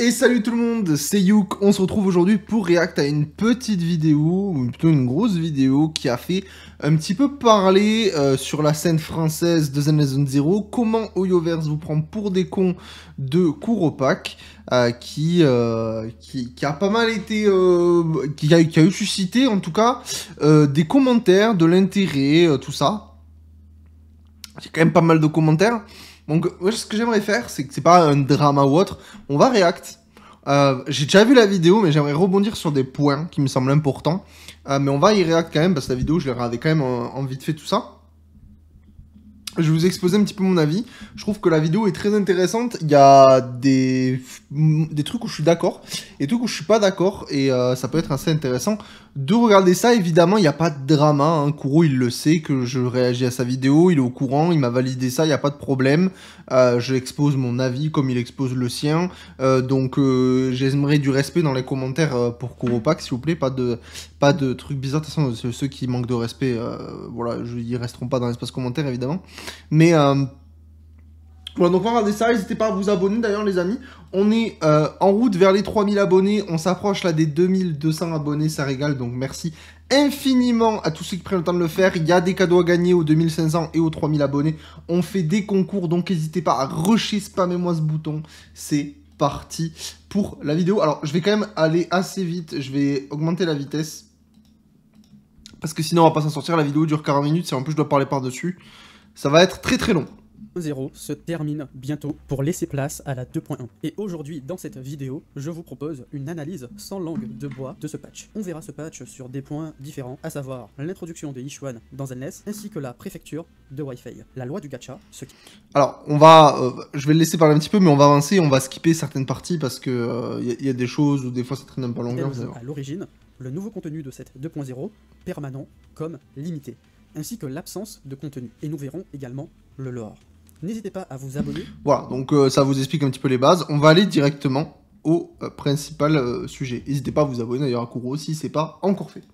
Et salut tout le monde, c'est Youk, on se retrouve aujourd'hui pour react à une petite vidéo, ou plutôt une grosse vidéo qui a fait un petit peu parler sur la scène française de Zenless Zone Zero, comment Hoyoverse vous prend pour des cons de Kuropak, qui a pas mal été, qui a eu suscité en tout cas des commentaires, de l'intérêt, tout ça. Il y a quand même pas mal de commentaires. Donc, ce que j'aimerais faire, c'est que c'est pas un drama ou autre, on va react. J'ai déjà vu la vidéo, mais j'aimerais rebondir sur des points qui me semblent importants. Mais on va y react quand même, parce que la vidéo, je l'ai regardée quand même en vite fait tout ça. Je vais vous exposer un petit peu mon avis. Je trouve que la vidéo est très intéressante. Il y a des trucs où je suis d'accord et des trucs où je suis pas d'accord. Et ça peut être assez intéressant de regarder ça. Évidemment, il n'y a pas de drama. Hein. Kuro, il le sait que je réagis à sa vidéo. Il est au courant. Il m'a validé ça. Il n'y a pas de problème. Je expose mon avis comme il expose le sien. Donc, j'aimerais du respect dans les commentaires pour Kuropak, s'il vous plaît. Pas de trucs bizarres. De toute façon, ceux qui manquent de respect, voilà, ils resteront pas dans l'espace commentaire, évidemment. Mais voilà, donc on va regarder ça, n'hésitez pas à vous abonner d'ailleurs les amis. On est en route vers les 3000 abonnés, on s'approche là des 2200 abonnés, ça régale, donc merci infiniment à tous ceux qui prennent le temps de le faire. Il y a des cadeaux à gagner aux 2500 et aux 3000 abonnés, on fait des concours, donc n'hésitez pas à rusher, spammez-moi ce bouton, c'est parti pour la vidéo. Alors je vais quand même aller assez vite, je vais augmenter la vitesse, parce que sinon on va pas s'en sortir, la vidéo dure 40 minutes, si en plus je dois parler par-dessus. Ça va être très très long. 2.0 se termine bientôt pour laisser place à la 2.1. Et aujourd'hui, dans cette vidéo, je vous propose une analyse sans langue de bois de ce patch. On verra ce patch sur des points différents, à savoir l'introduction de Yichuan dans Zenless, ainsi que la préfecture de Wi-Fi, la loi du gacha, ce qui... Alors, on va... je vais le laisser parler un petit peu, mais on va avancer, on va skipper certaines parties, parce que y a des choses où des fois ça traîne un peu longueur. À l'origine, le nouveau contenu de cette 2.0, permanent comme limité, ainsi que l'absence de contenu. Et nous verrons également le lore. N'hésitez pas à vous abonner. Voilà, donc ça vous explique un petit peu les bases. On va aller directement au principal sujet. N'hésitez pas à vous abonner d'ailleurs à Kuro si c'est pas encore fait.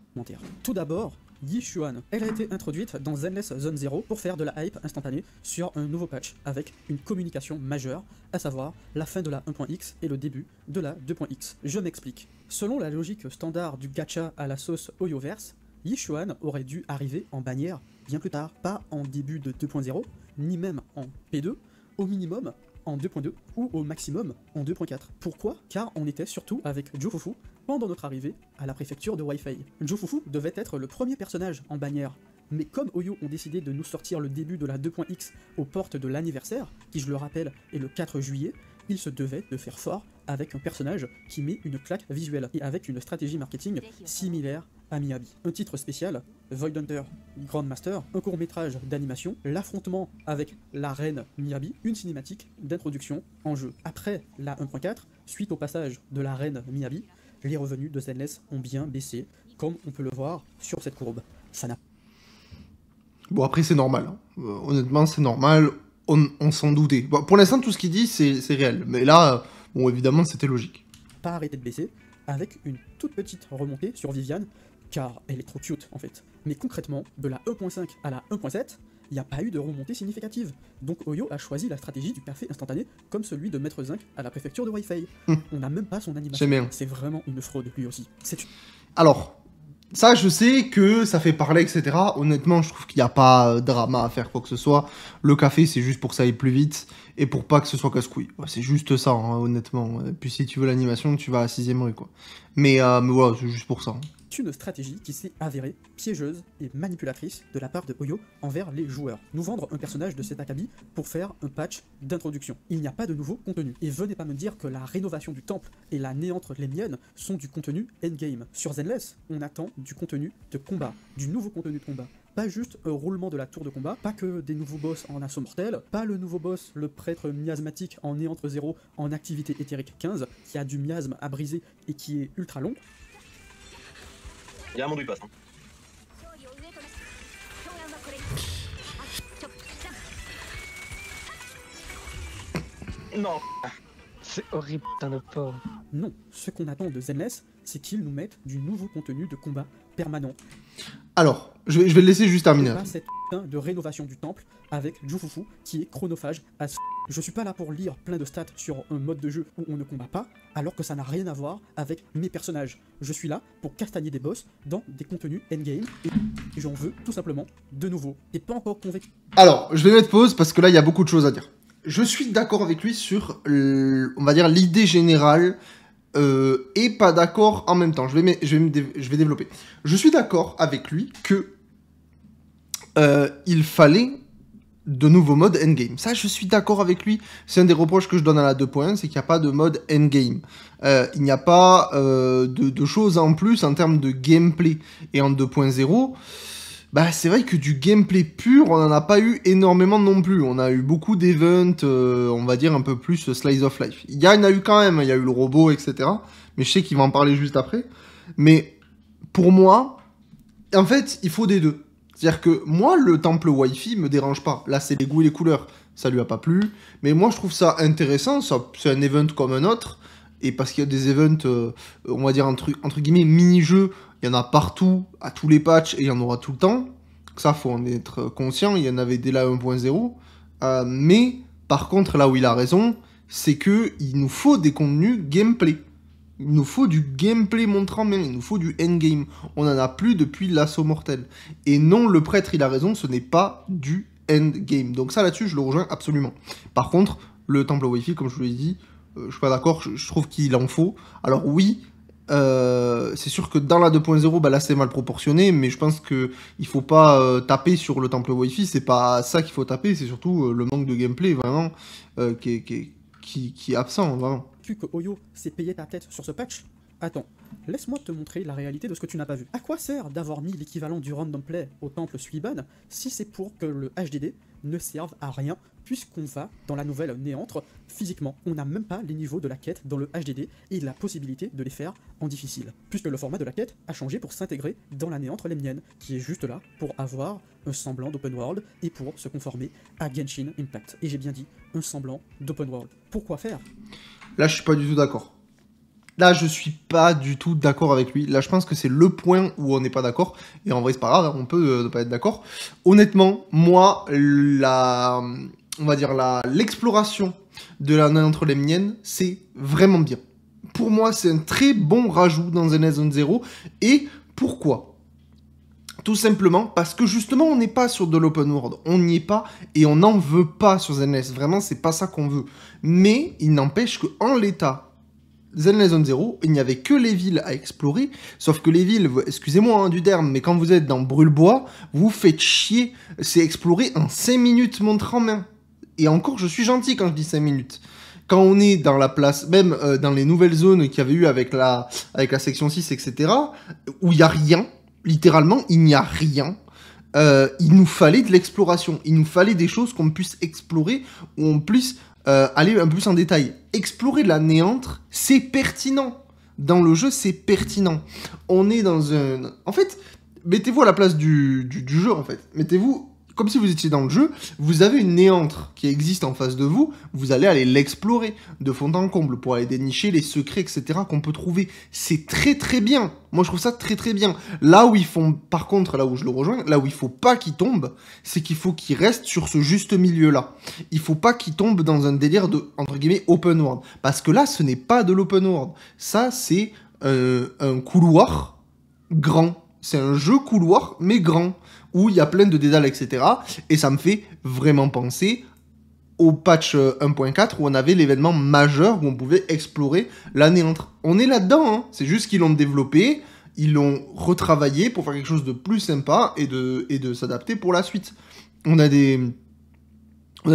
Tout d'abord, Yichuan. Elle a été introduite dans Zenless Zone Zero pour faire de la hype instantanée sur un nouveau patch avec une communication majeure, à savoir la fin de la 1.x et le début de la 2.x. Je m'explique. Selon la logique standard du gacha à la sauce Hoyoverse, Yichuan aurait dû arriver en bannière bien plus tard, pas en début de 2.0, ni même en P2, au minimum en 2.2 ou au maximum en 2.4. Pourquoi? Car on était surtout avec Jofufu pendant notre arrivée à la préfecture de Wi-Fi. Jofufu devait être le premier personnage en bannière, mais comme Oyo ont décidé de nous sortir le début de la 2.x aux portes de l'anniversaire, qui je le rappelle est le 4 juillet, il se devait de faire fort avec un personnage qui met une claque visuelle et avec une stratégie marketing similaire à Miyabi. Un titre spécial, Void Hunter Grandmaster, un court-métrage d'animation, l'affrontement avec la reine Miyabi, une cinématique d'introduction en jeu. Après la 1.4, suite au passage de la reine Miyabi, les revenus de Zenless ont bien baissé, comme on peut le voir sur cette courbe. Ça n'a... Bon, après c'est normal, hein. Honnêtement c'est normal, on s'en doutait. Bon, pour l'instant tout ce qu'il dit c'est réel, mais là, bon évidemment c'était logique. Pas arrêté de baisser, avec une toute petite remontée sur Viviane, car elle est trop cute en fait. Mais concrètement, de la 1.5 à la 1.7, il n'y a pas eu de remontée significative. Donc Oyo a choisi la stratégie du café instantané, comme celui de Maître Zinc à la préfecture de Wi-Fi. On n'a même pas son animation. C'est vraiment une fraude lui aussi. Alors, ça je sais que ça fait parler, etc. Honnêtement, je trouve qu'il n'y a pas de drama à faire quoi que ce soit. Le café, c'est juste pour que ça aille plus vite et pour pas que ce soit casse-couille. Ouais, c'est juste ça, hein, honnêtement. Et puis si tu veux l'animation, tu vas à 6ème rue, quoi. Mais voilà, c'est juste pour ça. Une stratégie qui s'est avérée piégeuse et manipulatrice de la part de Oyo envers les joueurs. Nous vendre un personnage de cet acabit pour faire un patch d'introduction. Il n'y a pas de nouveau contenu. Et venez pas me dire que la rénovation du temple et la néantre les miennes sont du contenu endgame. Sur Zenless, on attend du contenu de combat, du nouveau contenu de combat. Pas juste un roulement de la tour de combat, pas que des nouveaux boss en assaut mortel, pas le nouveau boss, le prêtre miasmatique en néantre 0 en activité éthérique 15, qui a du miasme à briser et qui est ultra long. Il y a un monde où il passe. Hein. Non. C'est horrible, putain de pauvre. Non, ce qu'on attend de Zenless, c'est qu'ils nous mettent du nouveau contenu de combat permanent. Alors, je vais le laisser juste terminer. Pas cette putain de rénovation du temple avec Jufufu qui est chronophage à Je suis pas là pour lire plein de stats sur un mode de jeu où on ne combat pas, alors que ça n'a rien à voir avec mes personnages. Je suis là pour castagner des boss dans des contenus endgame, et j'en veux tout simplement de nouveau. T'es pas encore convaincu? Alors, je vais mettre pause parce que là, il y a beaucoup de choses à dire. Je suis d'accord avec lui sur, on va dire, l'idée générale, et pas d'accord en même temps. Je vais développer. Je suis d'accord avec lui que il fallait de nouveaux modes endgame. Ça, je suis d'accord avec lui. C'est un des reproches que je donne à la 2.1, c'est qu'il n'y a pas de mode endgame. Il n'y a pas de choses en plus en termes de gameplay. Et en 2.0, bah, c'est vrai que du gameplay pur, on n'en a pas eu énormément non plus. On a eu beaucoup d'events, on va dire un peu plus slice of life. Il y en a eu quand même, il y a eu le robot, etc. Mais je sais qu'il va en parler juste après. Mais pour moi, en fait, il faut des deux. C'est-à-dire que moi, le temple Wi-Fi me dérange pas. Là, c'est les goûts et les couleurs. Ça lui a pas plu. Mais moi, je trouve ça intéressant. C'est un event comme un autre. Et parce qu'il y a des events, on va dire entre guillemets, mini-jeux. Il y en a partout, à tous les patchs, et il y en aura tout le temps. Ça, faut en être conscient. Il y en avait dès la 1.0. Mais, par contre, là où il a raison, c'est que il nous faut des contenus gameplay. Il nous faut du gameplay montre en main, il nous faut du endgame. On n'en a plus depuis l'assaut mortel. Et non, le prêtre, il a raison, ce n'est pas du endgame. Donc ça, là-dessus, je le rejoins absolument. Par contre, le temple Wi-Fi, comme je vous l'ai dit, je suis pas d'accord, je trouve qu'il en faut. Alors oui, c'est sûr que dans la 2.0, bah là, c'est mal proportionné, mais je pense qu'il faut pas taper sur le temple Wi-Fi, c'est pas ça qu'il faut taper, c'est surtout le manque de gameplay, vraiment, qui est absent, vraiment. Que Oyo s'est payé ta tête sur ce patch? Attends, laisse-moi te montrer la réalité de ce que tu n'as pas vu. À quoi sert d'avoir mis l'équivalent du random play au temple Suiban si c'est pour que le HDD ne serve à rien, puisqu'on va dans la nouvelle Néantre physiquement. On n'a même pas les niveaux de la quête dans le HDD et la possibilité de les faire en difficile, puisque le format de la quête a changé pour s'intégrer dans la Néantre Lemnienne, qui est juste là pour avoir un semblant d'open world et pour se conformer à Genshin Impact. Et j'ai bien dit un semblant d'open world. Pourquoi faire? Là, je suis pas du tout d'accord. Là, je suis pas du tout d'accord avec lui. Là, je pense que c'est le point où on n'est pas d'accord. Et en vrai, c'est pas grave, on peut ne pas être d'accord. Honnêtement, moi, on va dire l'exploration de la Néantre Lemnienne, c'est vraiment bien. Pour moi, c'est un très bon rajout dans ZNS Zone 0. Et pourquoi ? Tout simplement parce que justement, on n'est pas sur de l'open world. On n'y est pas et on n'en veut pas sur ZNS. Vraiment, c'est pas ça qu'on veut. Mais il n'empêche qu'en l'état, ZNS Zone 0, il n'y avait que les villes à explorer. Sauf que les villes, excusez-moi hein, du terme, mais quand vous êtes dans Brûle-Bois, vous faites chier. C'est explorer en 5 minutes montre en main. Et encore, je suis gentil quand je dis 5 minutes. Quand on est dans la place, même dans les nouvelles zones qu'il y avait eu avec la section 6, etc., où il n'y a rien. Littéralement, il n'y a rien. Il nous fallait de l'exploration. Il nous fallait des choses qu'on puisse explorer, où on puisse aller un peu plus en détail. Explorer la Néantre, c'est pertinent. Dans le jeu, c'est pertinent. On est dans un... En fait, mettez-vous à la place du jeu, en fait. Mettez-vous... Comme si vous étiez dans le jeu, vous avez une Néantre qui existe en face de vous, vous allez aller l'explorer de fond en comble pour aller dénicher les secrets, etc. qu'on peut trouver. C'est très très bien. Moi je trouve ça très très bien. Là où ils font, par contre, là où je le rejoins, là où il faut pas qu'il tombe, c'est qu'il faut qu'il reste sur ce juste milieu-là. Il faut pas qu'il tombe dans un délire de, entre guillemets, open world. Parce que là, ce n'est pas de l'open world. Ça, c'est un couloir grand. C'est un jeu couloir, mais grand, où il y a plein de dédales, etc. Et ça me fait vraiment penser au patch 1.4, où on avait l'événement majeur, où on pouvait explorer la Néantre. On est là-dedans, hein. C'est juste qu'ils l'ont développé, ils l'ont retravaillé pour faire quelque chose de plus sympa, et de s'adapter pour la suite. On a des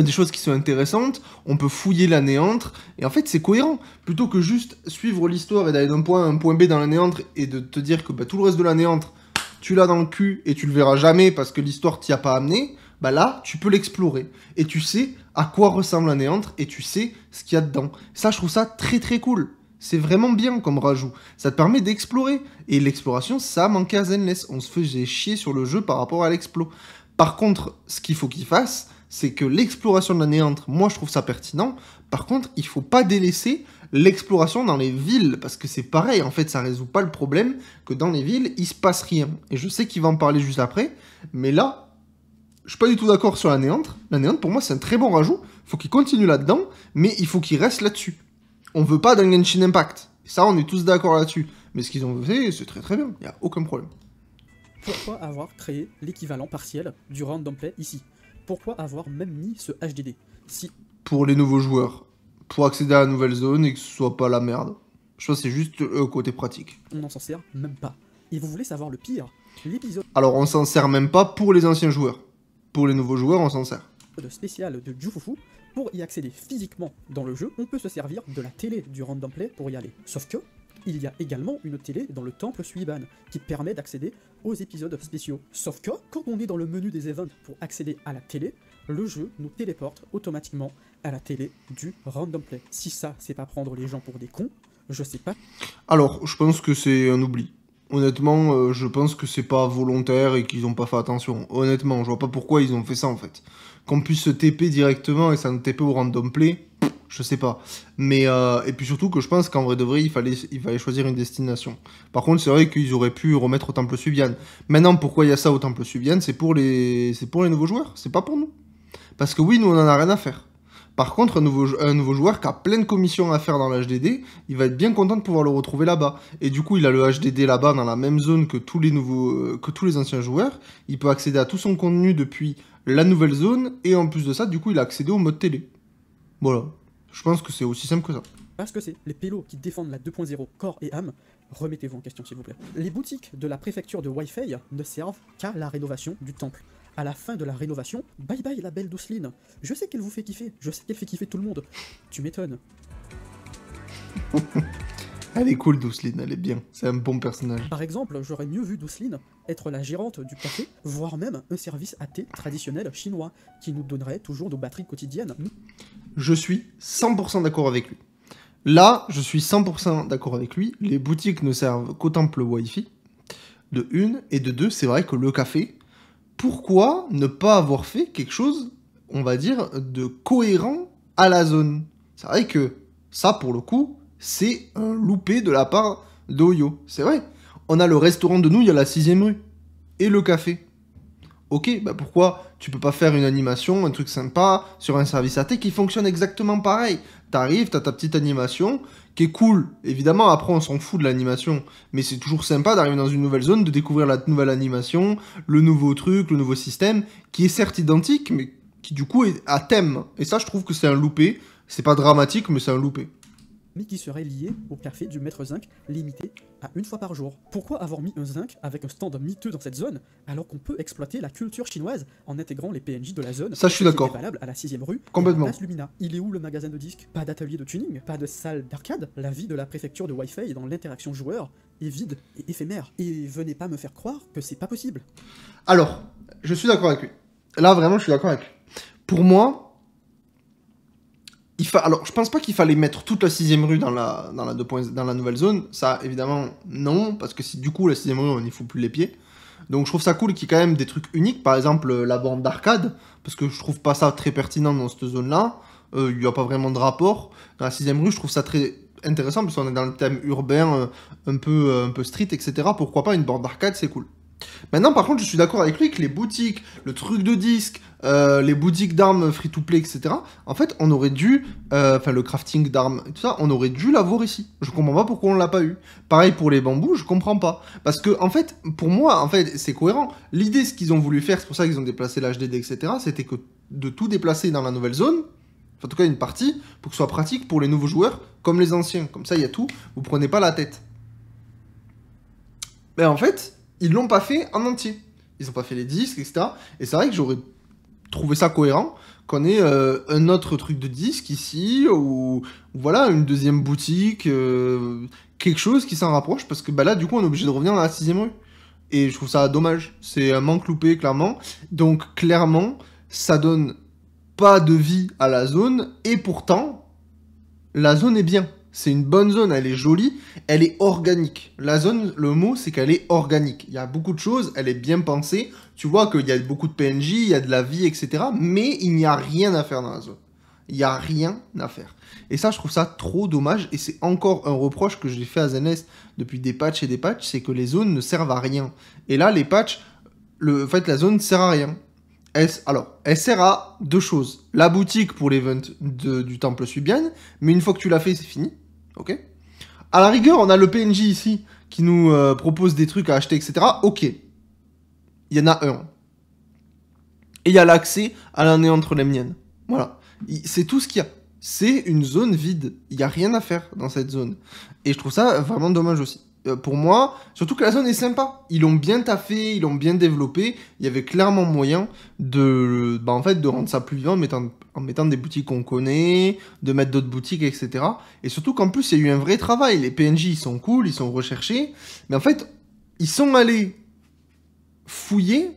choses qui sont intéressantes, on peut fouiller la Néantre, et en fait c'est cohérent. Plutôt que juste suivre l'histoire et d'aller d'un point A à un point B dans la Néantre, et de te dire que bah, tout le reste de la Néantre, tu l'as dans le cul et tu le verras jamais parce que l'histoire t'y a pas amené, bah là, tu peux l'explorer. Et tu sais à quoi ressemble la Néantre et tu sais ce qu'il y a dedans. Ça, je trouve ça très très cool. C'est vraiment bien comme rajout. Ça te permet d'explorer. Et l'exploration, ça manquait à Zenless. On se faisait chier sur le jeu par rapport à l'explo. Par contre, ce qu'il faut qu'il fasse, c'est que l'exploration de la Néantre, moi je trouve ça pertinent. Par contre, il faut pas délaisser l'exploration dans les villes, parce que c'est pareil, en fait, ça résout pas le problème que dans les villes, il se passe rien. Et je sais qu'il va en parler juste après, mais là, je suis pas du tout d'accord sur la néantre. La néantre, pour moi, c'est un très bon rajout. Faut qu'il continue là-dedans, mais il faut qu'il reste là-dessus. On veut pas d'un Genshin Impact. Ça, on est tous d'accord là-dessus. Mais ce qu'ils ont fait, c'est très très bien. Il y a aucun problème. Pourquoi avoir créé l'équivalent partiel du random play ici? Pourquoi avoir même mis ce HDD? Si Pour les nouveaux joueurs, pour accéder à la nouvelle zone et que ce soit pas la merde. Je pense que c'est juste côté pratique. on n'en s'en sert même pas. Et vous voulez savoir le pire? L'épisode Alors, on s'en sert même pas pour les anciens joueurs. Pour les nouveaux joueurs, on s'en sert. spécial de Jufufu, pour y accéder physiquement dans le jeu, on peut se servir de la télé du random play pour y aller. Sauf que, il y a également une télé dans le temple Suiban, qui permet d'accéder aux épisodes spéciaux. Sauf que, quand on est dans le menu des events pour accéder à la télé, le jeu nous téléporte automatiquement à la télé du random play. Si ça, c'est pas prendre les gens pour des cons, je sais pas. Alors, je pense que c'est un oubli. Honnêtement, je pense que c'est pas volontaire et qu'ils ont pas fait attention. Honnêtement, je vois pas pourquoi ils ont fait ça en fait. Qu'on puisse se TP directement et ça nous TP au random play, je sais pas. Mais, et puis surtout que je pense qu'en vrai de vrai, il fallait choisir une destination. Par contre, c'est vrai qu'ils auraient pu remettre au temple Subian. Maintenant, pourquoi il y a ça au temple Subian? C'est pour les nouveaux joueurs, c'est pas pour nous. Parce que oui, nous on en a rien à faire. Par contre, un nouveau joueur qui a plein de commissions à faire dans l'HDD, il va être bien content de pouvoir le retrouver là-bas. Et du coup, il a le HDD là-bas, dans la même zone que tous les anciens joueurs. Il peut accéder à tout son contenu depuis la nouvelle zone, et en plus de ça, du coup, il a accédé au mode télé. Voilà. Je pense que c'est aussi simple que ça. Parce que c'est les pélos qui défendent la 2.0 corps et âme, remettez-vous en question s'il vous plaît. Les boutiques de la préfecture de Wi-Fi ne servent qu'à la rénovation du temple. À la fin de la rénovation, bye bye la belle Douceline. Je sais qu'elle vous fait kiffer, je sais qu'elle fait kiffer tout le monde. Tu m'étonnes. Elle est cool, Douceline, elle est bien. C'est un bon personnage. Par exemple, j'aurais mieux vu Douceline être la gérante du café, voire même un service à thé traditionnel chinois, qui nous donnerait toujours nos batteries quotidiennes. Je suis 100% d'accord avec lui. Là, je suis 100% d'accord avec lui. Les boutiques ne servent qu'au temple Wi-Fi, de une, et de deux, c'est vrai que le café, pourquoi ne pas avoir fait quelque chose, on va dire, de cohérent à la zone? C'est vrai que ça, pour le coup, c'est un loupé de la part d'Oyo. C'est vrai. On a le restaurant de nouilles à la 6ème rue. Et le café. Ok, bah pourquoi tu peux pas faire une animation, un truc sympa, sur un service à thé qui fonctionne exactement pareil? T'arrives, t'as ta petite animation, qui est cool. Évidemment, après, on s'en fout de l'animation. Mais c'est toujours sympa d'arriver dans une nouvelle zone, de découvrir la nouvelle animation, le nouveau truc, le nouveau système, qui est certes identique, mais qui du coup est à thème. Et ça, je trouve que c'est un loupé. C'est pas dramatique, mais c'est un loupé. Mais qui serait lié au café du maître zinc, limité à une fois par jour. Pourquoi avoir mis un zinc avec un stand miteux dans cette zone, alors qu'on peut exploiter la culture chinoise en intégrant les PNJ de la zone? Ça, je suis d'accord. Qui est valable à la 6ème rue, Complètement. et à Place Lumina. Il est où le magasin de disques? Pas d'atelier de tuning, pas de salle d'arcade. La vie de la préfecture de Wi-Fi dans l'interaction joueur est vide et éphémère. Et venez pas me faire croire que c'est pas possible. Alors, je suis d'accord avec lui. Là, vraiment, je suis d'accord avec lui. Pour moi, alors, je pense pas qu'il fallait mettre toute la 6ème rue dans la nouvelle zone. Ça, évidemment, non, parce que si du coup, la 6ème rue, on n'y fout plus les pieds. Donc, je trouve ça cool qu'il y ait quand même des trucs uniques. Par exemple, la borne d'arcade, parce que je trouve pas ça très pertinent dans cette zone-là. Il n'y a pas vraiment de rapport. Dans la 6ème rue, je trouve ça très intéressant, parce qu'on est dans le thème urbain, un peu street, etc. Pourquoi pas une borne d'arcade, c'est cool. Maintenant, par contre, je suis d'accord avec lui que les boutiques, le truc de disques, les boutiques d'armes free-to-play, etc., en fait, on aurait dû, enfin, le crafting d'armes et tout ça, on aurait dû l'avoir ici. Je comprends pas pourquoi on l'a pas eu. Pareil pour les bambous, je comprends pas. Parce que, en fait, pour moi, en fait, c'est cohérent. L'idée, ce qu'ils ont voulu faire, c'est pour ça qu'ils ont déplacé l'HDD, etc., c'était que de tout déplacer dans la nouvelle zone, en tout cas une partie, pour que ce soit pratique pour les nouveaux joueurs, comme les anciens. Comme ça, il y a tout, vous prenez pas la tête. Mais en fait, ils l'ont pas fait en entier. Ils ont pas fait les disques, etc. Et c'est vrai que j'aurais trouvé ça cohérent qu'on ait un autre truc de disque ici, ou voilà, une deuxième boutique, quelque chose qui s'en rapproche, parce que bah là, du coup, on est obligé de revenir dans la 6ème rue. Et je trouve ça dommage. C'est un manque loupé, clairement. Donc, clairement, ça donne pas de vie à la zone, et pourtant, la zone est bien. C'est une bonne zone, elle est jolie, elle est organique. La zone, le mot, c'est qu'elle est organique. Il y a beaucoup de choses, elle est bien pensée. Tu vois qu'il y a beaucoup de PNJ, il y a de la vie, etc. Mais il n'y a rien à faire dans la zone. Il n'y a rien à faire. Et ça, je trouve ça trop dommage. Et c'est encore un reproche que j'ai fait à ZNS depuis des patchs et des patchs, c'est que les zones ne servent à rien. Et là, les patchs, en fait, la zone ne sert à rien. Alors, elle sert à deux choses. La boutique pour l'event du temple Subian, mais une fois que tu l'as fait, c'est fini. Ok. À la rigueur, on a le PNJ ici qui nous propose des trucs à acheter, etc. Ok. Il y en a un. Et il y a l'accès à l'année entre les miennes. Voilà. C'est tout ce qu'il y a. C'est une zone vide. Il n'y a rien à faire dans cette zone. Et je trouve ça vraiment dommage aussi. Pour moi, surtout que la zone est sympa. Ils l'ont bien taffé, ils l'ont bien développé. Il y avait clairement moyen de, en fait, de rendre ça plus vivant en mettant des boutiques qu'on connaît, de mettre d'autres boutiques, etc. Et surtout qu'en plus, il y a eu un vrai travail. Les PNJ, ils sont cool, ils sont recherchés. Mais en fait, ils sont allés fouiller,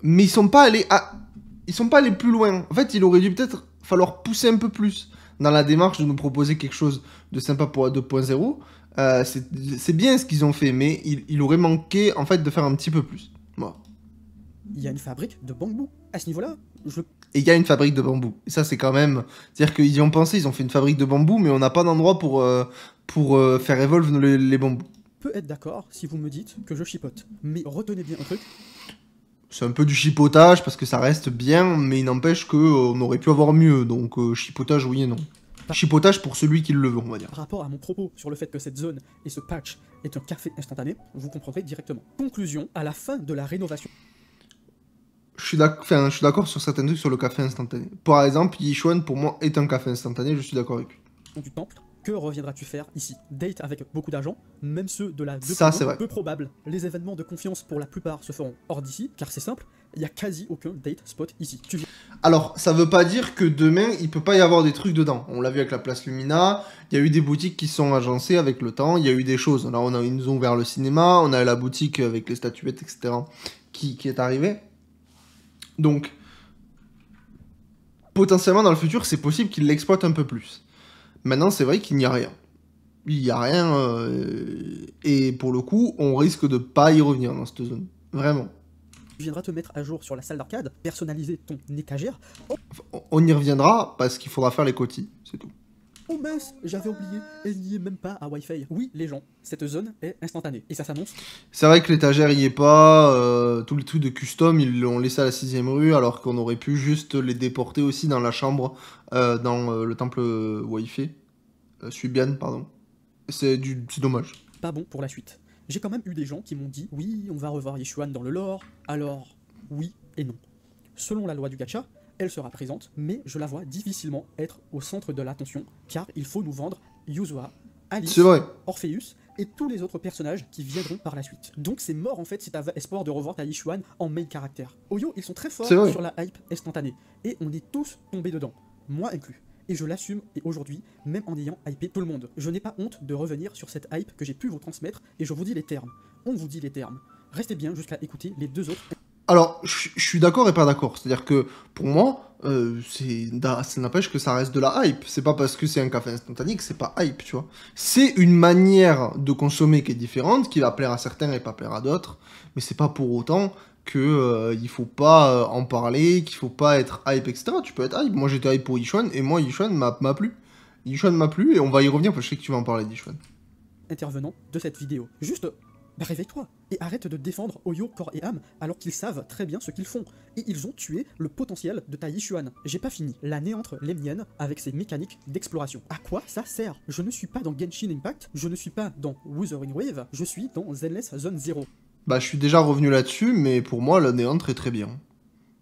mais ils sont pas allés plus loin. En fait, il aurait dû peut-être falloir pousser un peu plus dans la démarche de nous proposer quelque chose de sympa pour la 2.0. C'est bien ce qu'ils ont fait, mais il aurait manqué en fait de faire un petit peu plus. Voilà. Il y a une fabrique de bambou. À ce niveau-là, Et il y a une fabrique de bambou. Et ça, c'est quand même... C'est-à-dire qu'ils y ont pensé, ils ont fait une fabrique de bambou, mais on n'a pas d'endroit pour faire evolve les bambous. peux être d'accord si vous me dites que je chipote. Mais retenez bien un truc. C'est un peu du chipotage, parce que ça reste bien, mais il n'empêche qu'on aurait pu avoir mieux. Donc chipotage, oui et non. Chipotage pour celui qui le veut, on va dire. Par rapport à mon propos sur le fait que cette zone et ce patch est un café instantané, vous comprendrez directement. Conclusion, à la fin de la rénovation. Je suis d'accord sur certains trucs sur le café instantané. Par exemple, Yichuan, pour moi, est un café instantané, je suis d'accord avec lui. Du temple, que reviendras-tu faire ici? Date avec beaucoup d'argent, même ceux de la 2.0 Ça, c'est vrai. peu probable. Les événements de confiance pour la plupart se feront hors d'ici, car c'est simple, il n'y a quasi aucun date spot ici. Alors, ça veut pas dire que demain, il peut pas y avoir des trucs dedans. On l'a vu avec la place Lumina, il y a eu des boutiques qui sont agencées avec le temps, il y a eu des choses. Là, ils nous ont ouvert le cinéma, on a la boutique avec les statuettes, etc. qui est arrivée. Donc, potentiellement, dans le futur, c'est possible qu'ils l'exploitent un peu plus. Maintenant, c'est vrai qu'il n'y a rien. Il n'y a rien, et pour le coup, on risque de pas y revenir dans cette zone. Vraiment. Tu viendras te mettre à jour sur la salle d'arcade, personnaliser ton étagère. On y reviendra parce qu'il faudra faire les cotis, c'est tout. Oh mince, j'avais oublié, elle n'y est même pas à Wi-Fi. Oui, les gens, cette zone est instantanée, et ça s'annonce. C'est vrai que l'étagère y est pas, tous les trucs de custom, ils l'ont laissé à la 6ème rue, alors qu'on aurait pu juste les déporter aussi dans la chambre, dans le temple Wi-Fi. Subian, pardon. C'est dommage. Pas bon pour la suite. J'ai quand même eu des gens qui m'ont dit « Oui, on va revoir Yichuan dans le lore », alors oui et non. Selon la loi du gacha, elle sera présente, mais je la vois difficilement être au centre de l'attention, car il faut nous vendre Yuzua, Alice, Orpheus et tous les autres personnages qui viendront par la suite. Donc c'est mort en fait si t'avais espoir de revoir ta Yichuan en main caractère. Oyo, ils sont très forts sur la hype instantanée, et on est tous tombés dedans, moi inclus. Et je l'assume, et aujourd'hui, même en ayant hypé tout le monde. Je n'ai pas honte de revenir sur cette hype que j'ai pu vous transmettre, et je vous dis les termes. On vous dit les termes. Restez bien jusqu'à écouter les deux autres. Alors, je suis d'accord et pas d'accord. C'est-à-dire que, pour moi, ça n'empêche que ça reste de la hype. C'est pas parce que c'est un café instantané que c'est pas hype, tu vois. C'est une manière de consommer qui est différente, qui va plaire à certains et pas plaire à d'autres, mais c'est pas pour autant que il faut pas en parler, qu'il faut pas être hype, etc. Tu peux être hype. Moi, j'étais hype pour Yichuan, et moi, Yichuan m'a plu. Yichuan m'a plu, et on va y revenir, parce que je sais que tu vas en parler d'Yichuan. Intervenant de cette vidéo. Juste... réveille-toi et arrête de défendre Oyo corps et âme alors qu'ils savent très bien ce qu'ils font. Et ils ont tué le potentiel de ta Yichuan. J'ai pas fini. La néantre les miennes avec ses mécaniques d'exploration. À quoi ça sert? Je ne suis pas dans Genshin Impact, je ne suis pas dans Wuthering Wave, je suis dans Zenless Zone 0. Bah je suis déjà revenu là-dessus, mais pour moi la néantre est très bien.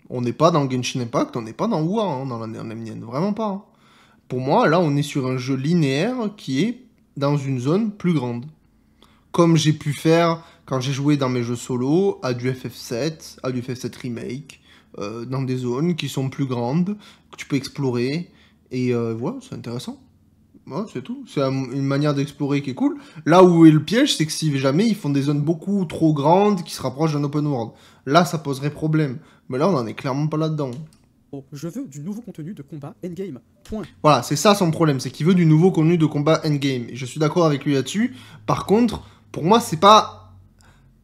On n'est pas dans Genshin Impact, on n'est pas dans WoW hein, dans la néantre les miennes, vraiment pas. Hein. Pour moi là on est sur un jeu linéaire qui est dans une zone plus grande. Comme j'ai pu faire quand j'ai joué dans mes jeux solo, à du FF7, à du FF7 Remake, dans des zones qui sont plus grandes, que tu peux explorer, et voilà, c'est intéressant. Ouais, c'est tout. C'est une manière d'explorer qui est cool. Là où est le piège, c'est que si jamais ils font des zones beaucoup trop grandes qui se rapprochent d'un open world, là ça poserait problème. Mais là on en est clairement pas là-dedans. Oh, je veux du nouveau contenu de combat endgame. Point. Voilà, c'est ça son problème, c'est qu'il veut du nouveau contenu de combat endgame. Et je suis d'accord avec lui là-dessus. Par contre, pour moi, c'est pas...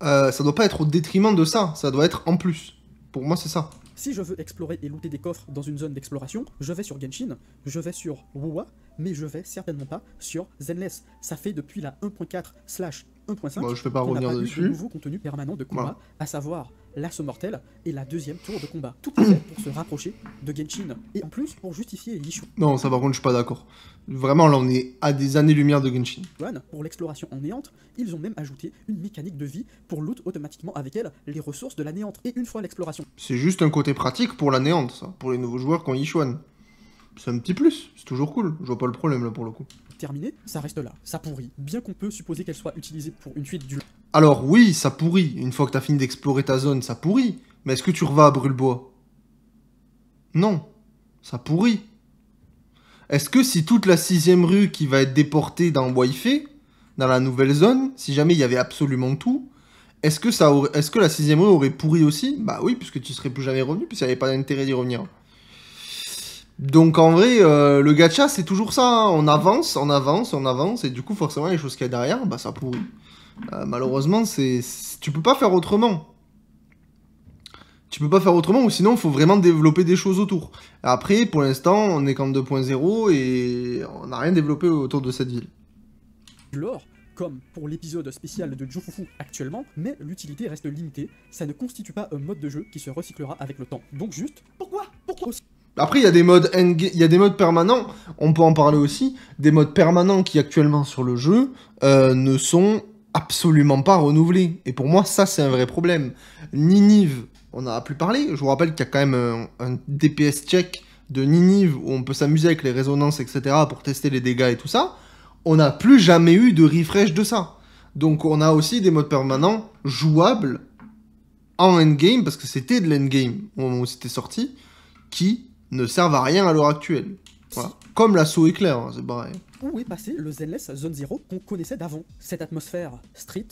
ça doit pas être au détriment de ça. Ça doit être en plus. Pour moi, c'est ça. Si je veux explorer et looter des coffres dans une zone d'exploration, je vais sur Genshin, je vais sur WoW, mais je vais certainement pas sur Zenless. Ça fait depuis la 1.4/1.5 Bon, je vais pas qu'on n'a revenir pas eu dessus. de nouveau contenu permanent de combat, Voilà. à savoir l'assaut mortel et la deuxième tour de combat. Tout est fait pour se rapprocher de Genshin, et en plus pour justifier Yichun Non, ça par contre, je suis pas d'accord. Vraiment, là, on est à des années-lumière de Genshin. pour l'exploration en néante, ils ont même ajouté une mécanique de vie pour loot automatiquement avec elle les ressources de la néante. Et une fois l'exploration C'est juste un côté pratique pour la néante, ça. Pour les nouveaux joueurs qui ont Yichuan. C'est un petit plus, c'est toujours cool. Je vois pas le problème, là, pour le coup. terminée, ça reste là, ça pourrit. Bien qu'on peut supposer qu'elle soit utilisée pour une fuite du Alors, oui, ça pourrit. Une fois que t'as fini d'explorer ta zone, ça pourrit. Mais est-ce que tu revas à Brûle-Bois? Non. Ça pourrit. Est-ce que si toute la 6ème rue qui va être déportée dans Wi-Fi, dans la nouvelle zone, si jamais il y avait absolument tout, est-ce que la 6ème rue aurait pourri aussi? Bah oui, puisque tu serais plus jamais revenu, puisqu'il n'y avait pas d'intérêt d'y revenir. Donc en vrai, le gacha, c'est toujours ça. Hein. On avance, on avance, on avance, et du coup, forcément, les choses qu'il y a derrière, bah ça pourrit. Malheureusement, tu peux pas faire autrement. Tu peux pas faire autrement, ou sinon, il faut vraiment développer des choses autour. Après, pour l'instant, on est qu'en 2.0, et on n'a rien développé autour de cette ville. lore, comme pour l'épisode spécial de Jufufu actuellement, mais l'utilité reste limitée, ça ne constitue pas un mode de jeu qui se recyclera avec le temps. Donc juste, pourquoi Après, il y a des modes permanents, on peut en parler aussi, des modes permanents qui actuellement sur le jeu ne sont absolument pas renouvelés. Et pour moi, ça, c'est un vrai problème. Ninive, on n'a plus parlé, je vous rappelle qu'il y a quand même un DPS check de Ninive où on peut s'amuser avec les résonances, etc. pour tester les dégâts et tout ça. On n'a plus jamais eu de refresh de ça. Donc on a aussi des modes permanents jouables en endgame, parce que c'était de l'endgame au moment où c'était sorti, qui ne servent à rien à l'heure actuelle. Voilà. Comme l'assaut éclair, hein, c'est pareil. Où est passé le Zenless Zone Zero qu'on connaissait d'avant? Cette atmosphère street,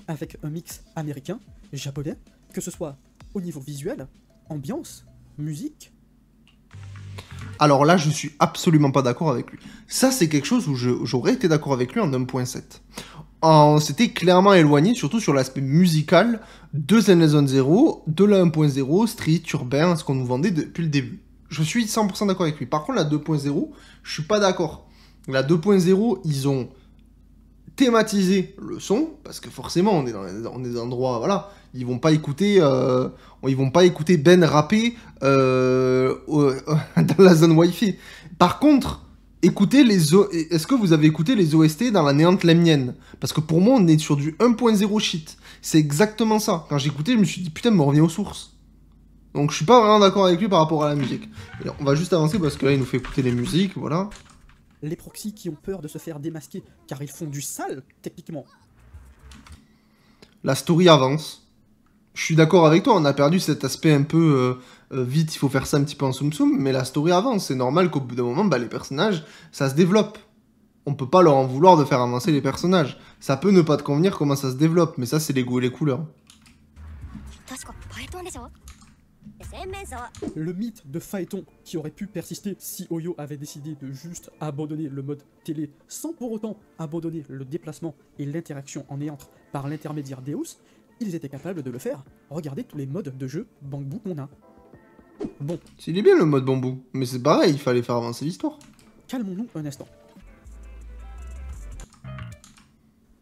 avec un mix américain, japonais, que ce soit au niveau visuel, ambiance, musique. Alors là, je suis absolument pas d'accord avec lui. Ça, c'est quelque chose où j'aurais été d'accord avec lui en 1.7. On s'était clairement éloigné, surtout sur l'aspect musical, de Zenless Zone Zero, de la 1.0, street, urbain, ce qu'on nous vendait depuis le début. Je suis 100% d'accord avec lui. Par contre, la 2.0, je suis pas d'accord. La 2.0, ils ont thématisé le son, parce que forcément, on est dans des endroits, voilà, ils vont pas écouter Ben rapper dans la zone Wi-Fi. Par contre, est-ce que vous avez écouté les OST dans la néante lemnienne? Parce que pour moi, on est sur du 1.0 shit. C'est exactement ça. Quand j'écoutais, je me suis dit, putain, mais on revient aux sources. Donc je suis pas vraiment d'accord avec lui par rapport à la musique. Et on va juste avancer parce que là, il nous fait écouter les musiques, voilà. Les proxys qui ont peur de se faire démasquer car ils font du sale, techniquement. La story avance. Je suis d'accord avec toi, on a perdu cet aspect un peu vite, il faut faire ça un petit peu en soum-soum, mais la story avance. C'est normal qu'au bout d'un moment, bah, les personnages, ça se développe. On peut pas leur en vouloir de faire avancer les personnages. Ça peut ne pas te convenir comment ça se développe, mais ça, c'est les goûts et les couleurs. Le mythe de Phaéton qui aurait pu persister si Oyo avait décidé de juste abandonner le mode télé sans pour autant abandonner le déplacement et l'interaction en néante par l'intermédiaire d'Eos, ils étaient capables de le faire. Regardez tous les modes de jeu bambou qu'on a. Bon, Il est bien le mode bambou, mais c'est pareil, il fallait faire avancer l'histoire. calmons-nous un instant.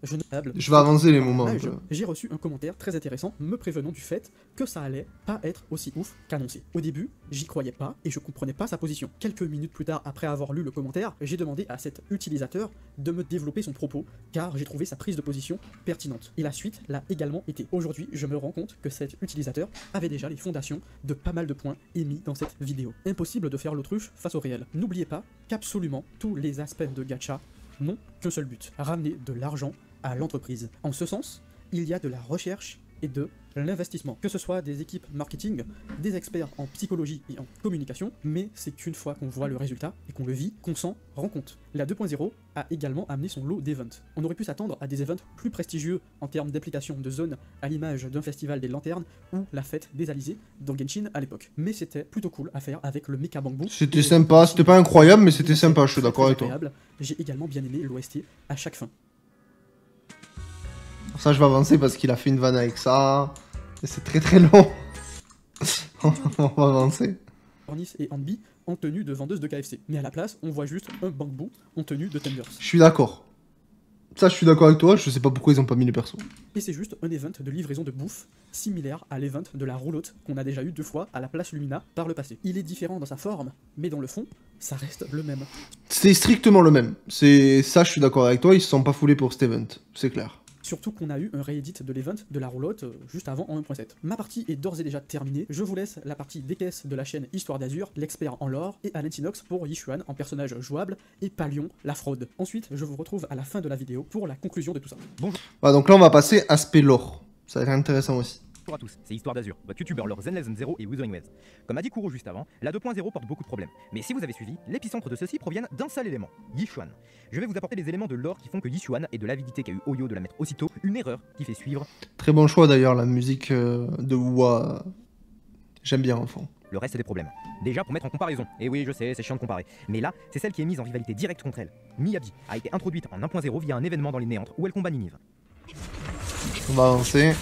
Je vais avancer les moments un Là, peu. j'ai reçu un commentaire très intéressant me prévenant du fait que ça allait pas être aussi ouf qu'annoncé. Au début, j'y croyais pas et je comprenais pas sa position. Quelques minutes plus tard, après avoir lu le commentaire, j'ai demandé à cet utilisateur de me développer son propos car j'ai trouvé sa prise de position pertinente. Et la suite l'a également été. Aujourd'hui, je me rends compte que cet utilisateur avait déjà les fondations de pas mal de points émis dans cette vidéo. Impossible de faire l'autruche face au réel. N'oubliez pas qu'absolument tous les aspects de gacha n'ont qu'un seul but, ramener de l'argent à l'entreprise. En ce sens, il y a de la recherche et de l'investissement. Que ce soit des équipes marketing, des experts en psychologie et en communication, mais c'est qu'une fois qu'on voit le résultat et qu'on le vit, qu'on s'en rend compte. La 2.0 a également amené son lot d'events. On aurait pu s'attendre à des events plus prestigieux en termes d'application de zones à l'image d'un festival des lanternes ou la fête des Alizés dans Genshin à l'époque. Mais c'était plutôt cool à faire avec le Mecha Bamboo. C'était sympa, c'était pas incroyable, mais c'était sympa, je suis d'accord avec toi. J'ai également bien aimé l'OST à chaque fin. Ça, je vais avancer parce qu'il a fait une vanne avec ça. Et c'est très très long. On va avancer. Nice et Ambi en tenue de vendeuse de KFC. Mais à la place, on voit juste un bambou en tenue de Tenders. Je suis d'accord. Ça, je suis d'accord avec toi, je sais pas pourquoi ils ont pas mis les persos. Et c'est juste un event de livraison de bouffe similaire à l'event de la roulotte qu'on a déjà eu 2 fois à la place Lumina par le passé. Il est différent dans sa forme, mais dans le fond, ça reste le même. C'est strictement le même. C'est ça, je suis d'accord avec toi, ils se sont pas foulés pour cet event, c'est clair. Surtout qu'on a eu un réédit de l'event de la roulotte juste avant en 1.7. Ma partie est d'ores et déjà terminée, je vous laisse la partie des caisses de la chaîne Histoire d'Azur, l'expert en lore, et Alan Sinox pour Yishuan en personnage jouable, et Palion, la fraude. Ensuite, je vous retrouve à la fin de la vidéo pour la conclusion de tout ça. Bonjour. Voilà, donc là on va passer aspect lore, ça va être intéressant aussi. Bonjour à tous, c'est Histoire d'Azur, votre youtubeur lore Zenless Zone 0 et Withering Waves. Comme a dit Kuro juste avant, la 2.0 porte beaucoup de problèmes. Mais si vous avez suivi, l'épicentre de ceux-ci proviennent d'un seul élément, Yishuan. Je vais vous apporter les éléments de lore qui font que Yishuan, et de l'avidité qu'a eu Oyo de la mettre aussitôt, une erreur qui fait suivre. Très bon choix d'ailleurs, la musique de Wa. J'aime bien en fond. Le reste des problèmes. Déjà pour mettre en comparaison, et oui je sais, c'est chiant de comparer, mais là, c'est celle qui est mise en rivalité directe contre elle. Miyabi a été introduite en 1.0 via un événement dans les Néantres où elle combat Ninive. On va avancer.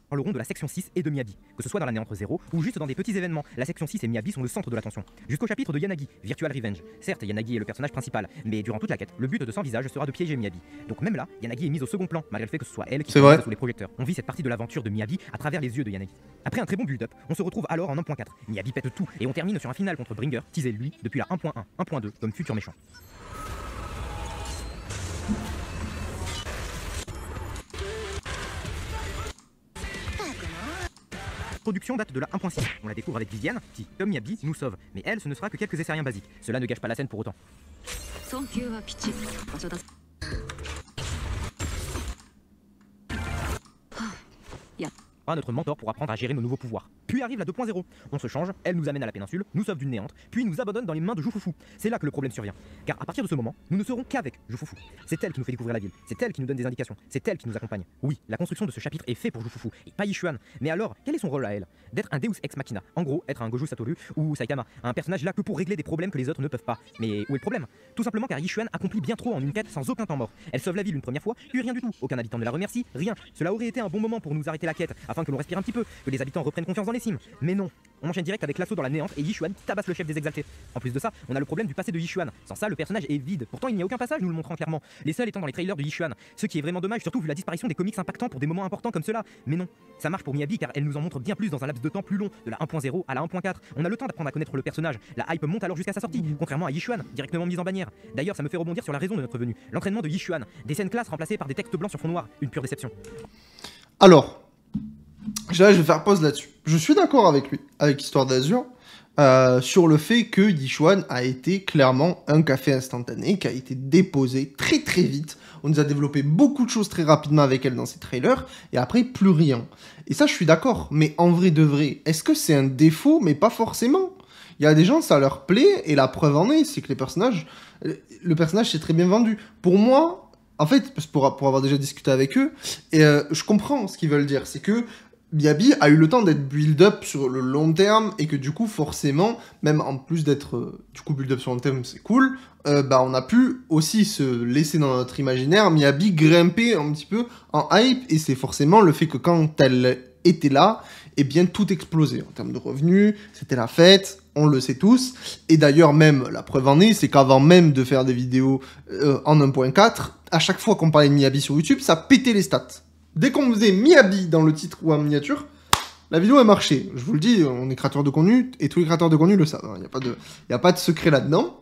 Parleront de la section 6 et de Miyabi, que ce soit dans la Néantre 0 ou juste dans des petits événements. La section 6 et Miyabi sont le centre de l'attention. Jusqu'au chapitre de Yanagi, Virtual Revenge. Certes, Yanagi est le personnage principal, mais durant toute la quête, le but de son visage sera de piéger Miyabi. Donc même là, Yanagi est mise au second plan, malgré le fait que ce soit elle qui est sous les projecteurs. On vit cette partie de l'aventure de Miyabi à travers les yeux de Yanagi. Après un très bon build-up, on se retrouve alors en 1.4. Miyabi pète tout et on termine sur un final contre Bringer, teasé lui depuis la 1.1, 1.2 comme futur méchant. Production date de la 1.6. On la découvre avec Vivienne, qui, comme Miyabi, nous sauve. Mais elle, ce ne sera que quelques essais basiques. Cela ne gâche pas la scène pour autant. Notre mentor pour apprendre à gérer nos nouveaux pouvoirs. Puis arrive la 2.0. On se change, elle nous amène à la péninsule, nous sauve d'une néante, puis nous abandonne dans les mains de Joufoufou. C'est là que le problème survient. Car à partir de ce moment, nous ne serons qu'avec Joufoufou. C'est elle qui nous fait découvrir la ville, c'est elle qui nous donne des indications, c'est elle qui nous accompagne. Oui, la construction de ce chapitre est faite pour Joufoufou, et pas Yishuan. Mais alors, quel est son rôle à elle? D'être un Deus Ex Machina. En gros, être un Gojo Satoru ou Saikama. Un personnage là que pour régler des problèmes que les autres ne peuvent pas. Mais où est le problème? Tout simplement car Yishuan accomplit bien trop en une quête sans aucun temps mort. Elle sauve la ville une première fois, puis rien du tout. Aucun habitant ne la remercie, rien. Cela aurait été un bon moment pour nous arrêter la quête, afin que l'on respire un petit peu, que les habitants reprennent confiance dans les cimes. Mais non, on enchaîne direct avec l'assaut dans la néante et Yishuan tabasse le chef des exaltés. En plus de ça, on a le problème du passé de Yishuan. Sans ça, le personnage est vide. Pourtant, il n'y a aucun passage nous le montrant clairement. Les seuls étant dans les trailers de Yishuan. Ce qui est vraiment dommage, surtout vu la disparition des comics impactants pour des moments importants comme cela. Mais non, ça marche pour Miyabi car elle nous en montre bien plus dans un laps de temps plus long, de la 1.0 à la 1.4. On a le temps d'apprendre à connaître le personnage. La hype monte alors jusqu'à sa sortie, contrairement à Yishuan, directement mise en bannière. D'ailleurs, ça me fait rebondir sur la raison de notre venue. L'entraînement de Yishuan. Des scènes classes remplacées par des textes blancs sur fond noir. Une pure déception. Alors, je vais faire pause là-dessus. Je suis d'accord avec lui, avec Histoire d'Azur, sur le fait que Yishuan a été clairement un café instantané qui a été déposé très très vite. On nous a développé beaucoup de choses très rapidement avec elle dans ces trailers, et après plus rien. Et ça je suis d'accord, mais en vrai de vrai, est-ce que c'est un défaut? Mais pas forcément. Il y a des gens, ça leur plaît, et la preuve en est, c'est que le personnage s'est très bien vendu. Pour moi, en fait, pour avoir déjà discuté avec eux, et je comprends ce qu'ils veulent dire, c'est que Miyabi a eu le temps d'être build-up sur le long terme, et que du coup, forcément, même en plus d'être du coup build-up sur le long terme, c'est cool, on a pu aussi se laisser dans notre imaginaire Miyabi grimper un petit peu en hype, et c'est forcément le fait que quand elle était là, eh bien tout explosait en termes de revenus, c'était la fête, on le sait tous, et d'ailleurs même la preuve en est, c'est qu'avant même de faire des vidéos en 1.4, à chaque fois qu'on parlait de Miyabi sur YouTube, ça pétait les stats. Dès qu'on faisait Miyabi dans le titre ou en miniature, la vidéo a marché. Je vous le dis, on est créateur de contenu, et tous les créateurs de contenu le savent, il n'y a pas de secret là-dedans.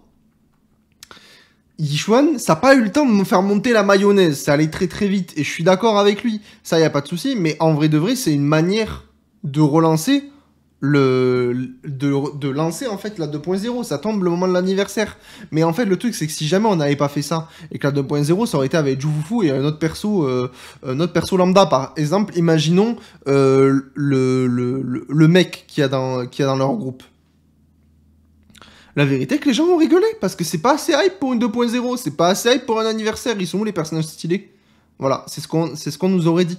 Yishuan, ça n'a pas eu le temps de me faire monter la mayonnaise, ça allait très très vite, et je suis d'accord avec lui, ça y a pas de souci, mais en vrai de vrai, c'est une manière de relancer de lancer en fait la 2.0, ça tombe le moment de l'anniversaire. Mais en fait le truc c'est que si jamais on n'avait pas fait ça, et que la 2.0 ça aurait été avec Joufoufou et un autre perso lambda par exemple, imaginons le mec qu'il y a dans leur groupe. La vérité est que les gens ont rigolé, parce que c'est pas assez hype pour une 2.0, c'est pas assez hype pour un anniversaire, ils sont où les personnages stylés? Voilà, c'est ce qu'on nous aurait dit.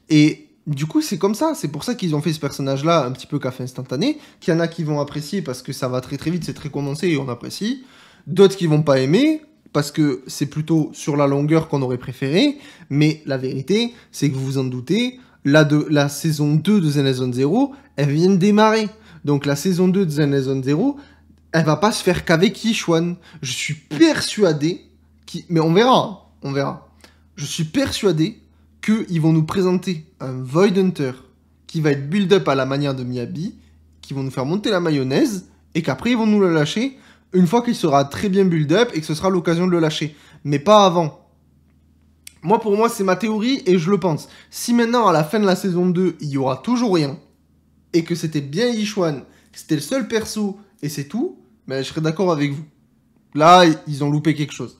Et du coup, c'est comme ça, c'est pour ça qu'ils ont fait ce personnage-là un petit peu café instantané, qu'il y en a qui vont apprécier parce que ça va très très vite, c'est très condensé et on apprécie, d'autres qui vont pas aimer, parce que c'est plutôt sur la longueur qu'on aurait préféré, mais la vérité, c'est que vous vous en doutez, la saison 2 de Zenless Zone Zero, elle vient de démarrer. Donc la saison 2 de Zenless Zone Zero, elle va pas se faire qu'avec Yichuan. Je suis persuadé, mais on verra, on verra. Je suis persuadé qu'ils vont nous présenter un Void Hunter qui va être build-up à la manière de Miyabi, qui vont nous faire monter la mayonnaise, et qu'après ils vont nous le lâcher une fois qu'il sera très bien build-up et que ce sera l'occasion de le lâcher. Mais pas avant. Moi, pour moi, c'est ma théorie et je le pense. Si maintenant, à la fin de la saison 2, il y aura toujours rien, et que c'était bien Yichuan, que c'était le seul perso, et c'est tout, ben, je serais d'accord avec vous. Là, ils ont loupé quelque chose.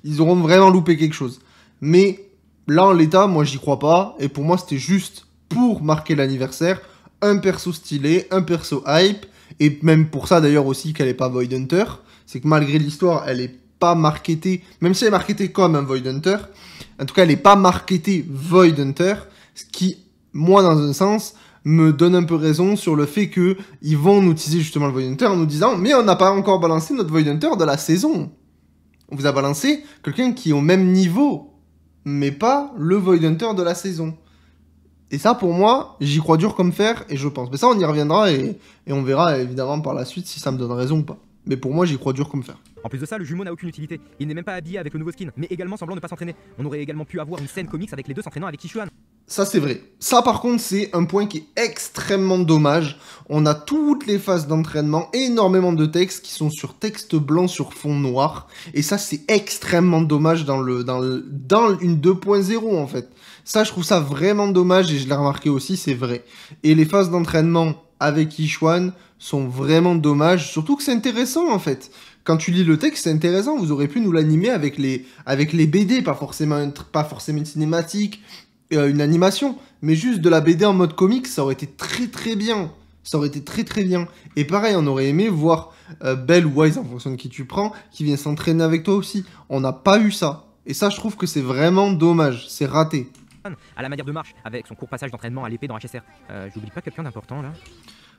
Ils auront vraiment loupé quelque chose. Mais là, en l'état, moi, j'y crois pas. Et pour moi, c'était juste pour marquer l'anniversaire, un perso stylé, un perso hype. Et même pour ça, d'ailleurs, aussi, qu'elle est pas Void Hunter. C'est que malgré l'histoire, elle est pas marketée, même si elle est marketée comme un Void Hunter, en tout cas, elle est pas marketée Void Hunter, ce qui, moi, dans un sens, me donne un peu raison sur le fait que ils vont nous utiliser justement le Void Hunter en nous disant « Mais on n'a pas encore balancé notre Void Hunter de la saison. On vous a balancé quelqu'un qui est au même niveau, mais pas le Void Hunter de la saison. » Et ça, pour moi, j'y crois dur comme fer, et je pense. Mais ça, on y reviendra, et on verra évidemment par la suite si ça me donne raison ou pas. Mais pour moi, j'y crois dur comme fer. En plus de ça, le jumeau n'a aucune utilité. Il n'est même pas habillé avec le nouveau skin, mais également semblant ne pas s'entraîner. On aurait également pu avoir une scène comics avec les deux s'entraînant avec Yichuan. Ça, c'est vrai. Ça, par contre, c'est un point qui est extrêmement dommage. On a toutes les phases d'entraînement, énormément de textes qui sont sur texte blanc sur fond noir. Et ça, c'est extrêmement dommage dans une 2.0, en fait. Ça, je trouve ça vraiment dommage, et je l'ai remarqué aussi, c'est vrai. Et les phases d'entraînement avec Yichuan sont vraiment dommages, surtout que c'est intéressant, en fait. Quand tu lis le texte, c'est intéressant. Vous aurez pu nous l'animer avec les BD, pas forcément une cinématique, une animation, mais juste de la BD en mode comics, ça aurait été très très bien. Ça aurait été très très bien. Et pareil, on aurait aimé voir Belle ou Wise, en fonction de qui tu prends, qui vient s'entraîner avec toi aussi. On n'a pas eu ça. Et ça, je trouve que c'est vraiment dommage. C'est raté. À la manière de marche, avec son court passage d'entraînement à l'épée dans HSR. J'oublie pas quelqu'un d'important là.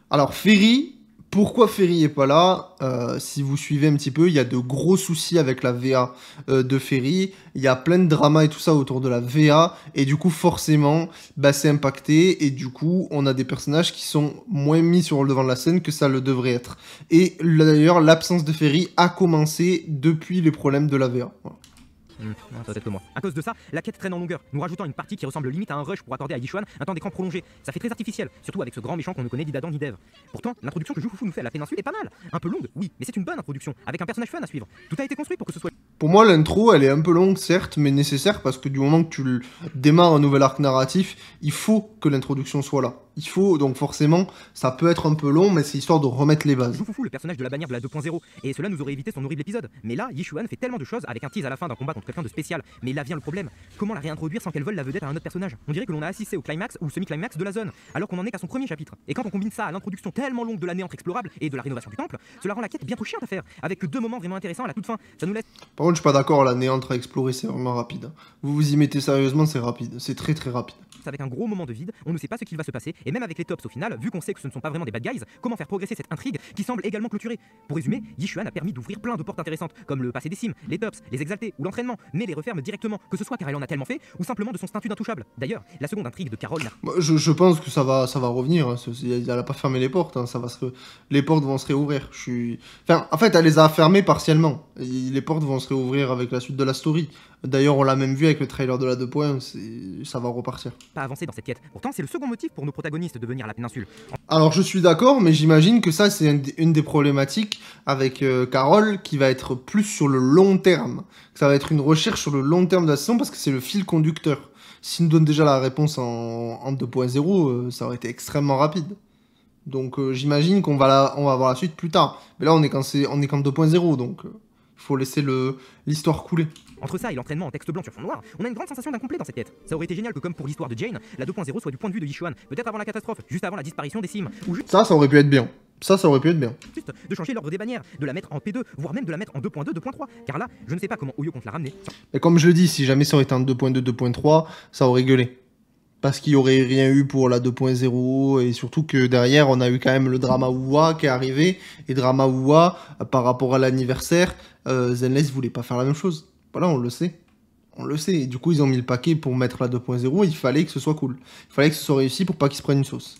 Alors, Ferry... Pourquoi Ferry est pas là? Si vous suivez un petit peu, il y a de gros soucis avec la VA de Ferry. Il y a plein de drama et tout ça autour de la VA. Et du coup, forcément, bah, c'est impacté. Et du coup, on a des personnages qui sont moins mis sur le devant de la scène que ça le devrait être. Et d'ailleurs, l'absence de Ferry a commencé depuis les problèmes de la VA. Voilà. Ça doit être que moi. À cause de ça, la quête traîne en longueur, nous rajoutant une partie qui ressemble limite à un rush pour accorder à Yichuan un temps d'écran prolongé. Ça fait très artificiel, surtout avec ce grand méchant qu'on ne connaît ni d'Adam ni d'Eve. Pourtant, l'introduction que Jufufu nous fait à la péninsule est pas mal. Un peu longue, oui, mais c'est une bonne introduction, avec un personnage fun à suivre. Tout a été construit pour que ce soit... Pour moi, l'intro, elle est un peu longue, certes, mais nécessaire, parce que du moment que tu démarres un nouvel arc narratif, il faut que l'introduction soit là. Il faut, donc forcément, ça peut être un peu long, mais c'est histoire de remettre les bases. Jufufu, le personnage de la bannière de la 2.0, et cela nous aurait évité son horrible épisode. Mais là, Yichuan fait tellement de choses avec un tease à la fin d'un combat contre quelqu'un de spécial. Mais là vient le problème. Comment la réintroduire sans qu'elle vole la vedette à un autre personnage? On dirait que l'on a assisté au climax ou semi-climax de la zone, alors qu'on en est qu'à son premier chapitre. Et quand on combine ça à l'introduction tellement longue de la néante explorable et de la rénovation du temple, cela rend la quête bien trop chiante à faire, avec que deux moments vraiment intéressants à la toute fin. Ça nous laisse... Par contre, je suis pas d'accord, la néante à explorer, c'est vraiment rapide. Vous vous y mettez sérieusement, c'est rapide. C'est très très rapide. Avec un gros moment de vide, on ne sait pas ce qu'il va se passer, et même avec les tops au final, vu qu'on sait que ce ne sont pas vraiment des bad guys, comment faire progresser cette intrigue qui semble également clôturée? Pour résumer, Yichuan a permis d'ouvrir plein de portes intéressantes, comme le passé des sims, les tops, les exaltés ou l'entraînement, mais les referme directement, que ce soit car elle en a tellement fait, ou simplement de son statut d'intouchable. D'ailleurs, la seconde intrigue de Carole... Je pense que ça va revenir, hein. Elle a pas fermé les portes, hein. Les portes vont se réouvrir. Enfin, en fait, elle les a fermées partiellement. Les portes vont se réouvrir avec la suite de la story. D'ailleurs, on l'a même vu avec le trailer de la 2.1, ça va repartir. Pas avancer dans cette quête. Pourtant, c'est le second motif pour nos protagonistes de venir à la péninsule. Alors, je suis d'accord, mais j'imagine que ça, c'est une des problématiques avec Carole, qui va être plus sur le long terme. Ça va être une recherche sur le long terme de la saison, parce que c'est le fil conducteur. S'il nous donne déjà la réponse en 2.0, ça aurait été extrêmement rapide. Donc, j'imagine qu'on va voir la suite plus tard. Mais là, on est qu'en 2.0, donc... il faut laisser l'histoire couler. Entre ça et l'entraînement en texte blanc sur fond noir, on a une grande sensation d'incomplet dans cette quête. Ça aurait été génial que comme pour l'histoire de Jane, la 2.0 soit du point de vue de Yichuan, peut-être avant la catastrophe, juste avant la disparition des sims, ou juste... Ça aurait pu être bien. Ça aurait pu être bien. Juste de changer l'ordre des bannières, de la mettre en P2, voire même de la mettre en 2.2, 2.3, car là, je ne sais pas comment Oyo compte la ramener. Mais comme je le dis, si jamais ça aurait été en 2.2, 2.3, ça aurait gueulé. Parce qu'il n'y aurait rien eu pour la 2.0, et surtout que derrière, on a eu quand même le drama Ouwa qui est arrivé, et drama Ouwa, par rapport à l'anniversaire, Zenless voulait pas faire la même chose. Voilà, on le sait. On le sait. Et du coup, ils ont mis le paquet pour mettre la 2.0. Il fallait que ce soit cool. Il fallait que ce soit réussi pour pas qu'ils se prennent une sauce.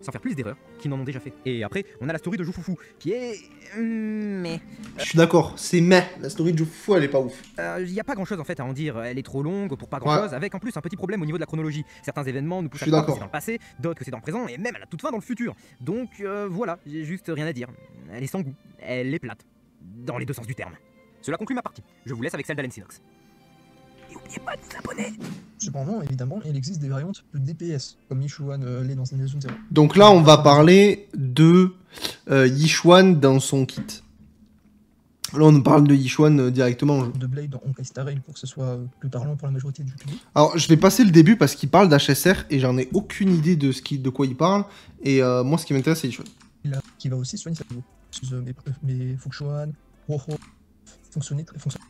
Sans faire plus d'erreurs qu'ils n'en ont déjà fait. Et après, on a la story de Joufoufou, qui est... mais... Je suis d'accord, c'est mais. La story de Fou, elle est pas ouf. Il n'y a pas grand chose en fait à en dire, elle est trop longue pour pas grand chose, avec en plus un petit problème au niveau de la chronologie. Certains événements nous poussent à croire que c'est dans le passé, d'autres que c'est dans le présent, et même à la toute fin dans le futur. Donc voilà, j'ai juste rien à dire. Elle est sans goût, elle est plate, dans les deux sens du terme. Cela conclut ma partie, je vous laisse avec celle d'Alen Sinox. Et n'oubliez pas de vous abonner. Cependant, évidemment, il existe des variantes de DPS, comme Yishuan l'est dans Zenless Zone 0. Donc là, on va parler de Yishuan dans son kit. Là, on parle de Yishuan directement en jeu. De Blade dans Honkai Star Rail pour que ce soit plus parlant pour la majorité du public. Alors, je vais passer le début parce qu'il parle d'HSR et j'en ai aucune idée de quoi il parle. Et moi, ce qui m'intéresse, c'est Yishuan. Qui va aussi soigner sa niveau. Mais Fuxuan, Roho, fonctionner très fonctionnel.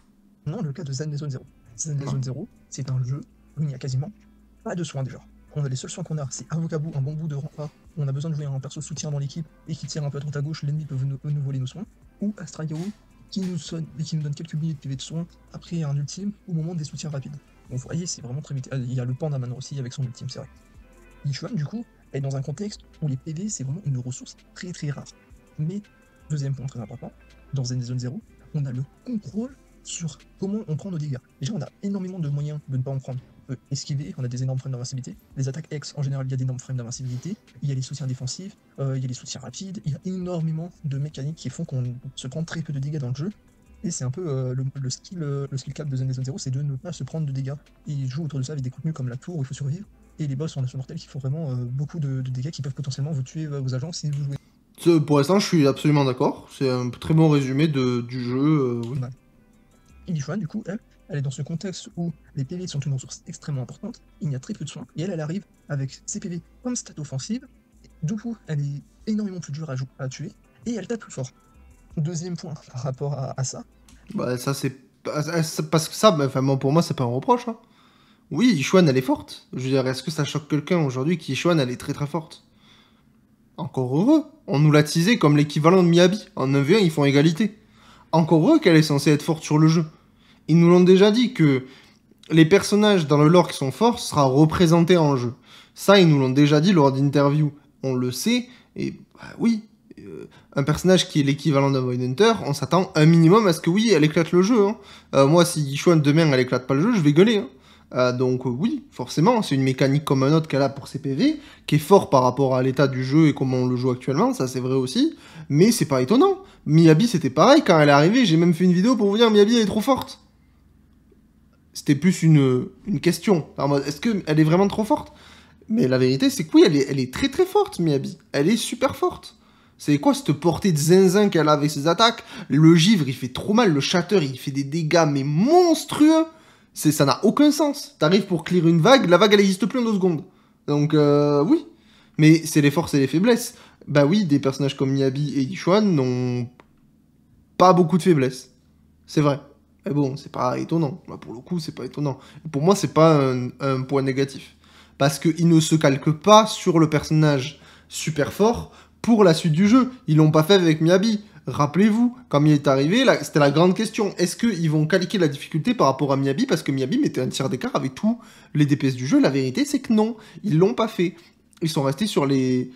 Non, le cas de Zenless Zone 0. Zenless Zone 0, c'est un jeu où il n'y a quasiment pas de soins déjà. On a les seuls soins qu'on a, c'est Avocabu, un bon bout de rempart. On a besoin de jouer un perso soutien dans l'équipe et qui tire un peu à droite à gauche, l'ennemi peut nous voler nos soins. Ou Astrayo, qui nous sonne et qui nous donne quelques minutes de PV de soins après un ultime au moment des soutiens rapides. Donc vous voyez, c'est vraiment très vite. Il y a le Panda maintenant aussi avec son ultime, c'est vrai. Yishuan, du coup, est dans un contexte où les PV, c'est vraiment une ressource très très rare. Mais, deuxième point très important, dans Zenless Zone 0, on a le contrôle sur comment on prend nos dégâts. Déjà, on a énormément de moyens de ne pas en prendre. On peut esquiver, on a des énormes frames d'invincibilité. Les attaques X, en général, il y a d'énormes frames d'invincibilité. Il y a les soutiens défensifs, il y a les soutiens rapides. Il y a énormément de mécaniques qui font qu'on se prend très peu de dégâts dans le jeu. Et c'est un peu le skill cap de Zenless Zone 0, c'est de ne pas se prendre de dégâts. Et il joue autour de ça avec des contenus comme la tour où il faut survivre. Et les boss en nation mortelle qui font vraiment beaucoup de dégâts qui peuvent potentiellement vous tuer vos agents si vous jouez. Pour l'instant, je suis absolument d'accord. C'est un très bon résumé du jeu. Oui. Yishuan, du coup, elle est dans ce contexte où les PV sont une ressource extrêmement importante, il y a très peu de soins, et elle arrive avec ses PV comme stat offensive, du coup, elle est énormément plus dure à tuer, et elle tape plus fort. Deuxième point par rapport à ça. Bah, ça, c'est. Parce que ça, enfin, pour moi, c'est pas un reproche. Hein. Oui, Yishuan, elle est forte. Je veux dire, est-ce que ça choque quelqu'un aujourd'hui qu'Yishuan, elle est très très forte? Encore heureux. On nous l'a teasé comme l'équivalent de Miyabi. En 9v1, ils font égalité. Encore heureux qu'elle est censée être forte sur le jeu. Ils nous l'ont déjà dit que les personnages dans le lore qui sont forts sera représenté en jeu. Ça, ils nous l'ont déjà dit lors d'interviews. On le sait, et bah, oui, un personnage qui est l'équivalent d'un Void Hunter, on s'attend un minimum à ce que oui, elle éclate le jeu. Hein. Moi, si Yishuan demain elle éclate pas le jeu, je vais gueuler. Hein. Donc oui, forcément, c'est une mécanique comme un autre qu'elle a pour ses PV, qui est fort par rapport à l'état du jeu et comment on le joue actuellement, ça c'est vrai aussi, mais c'est pas étonnant. Miyabi c'était pareil, quand elle est arrivée, j'ai même fait une vidéo pour vous dire Miyabi elle est trop forte. C'était plus une question, est-ce qu'elle est vraiment trop forte? Mais la vérité c'est que oui, elle est très très forte Miyabi, elle est super forte. C'est quoi cette portée de zinzin qu'elle a avec ses attaques? Le givre il fait trop mal, le shatter il fait des dégâts mais monstrueux. Ça n'a aucun sens. T'arrives pour clear une vague, la vague elle existe plus en 2 secondes. Donc oui. Mais c'est les forces et les faiblesses. Bah oui, des personnages comme Miyabi et Yishuan n'ont pas beaucoup de faiblesses. C'est vrai. Mais bon, c'est pas étonnant. Bah, pour le coup, c'est pas étonnant. Et pour moi, c'est pas un point négatif. Parce qu'ils ne se calquent pas sur le personnage super fort pour la suite du jeu. Ils l'ont pas fait avec Miyabi. Rappelez-vous, quand il est arrivé, c'était la grande question. Est-ce qu'ils vont calquer la difficulté par rapport à Miyabi? Parce que Miyabi mettait un tiers d'écart avec tous les DPS du jeu. La vérité, c'est que non. Ils l'ont pas fait. Ils sont restés sur les...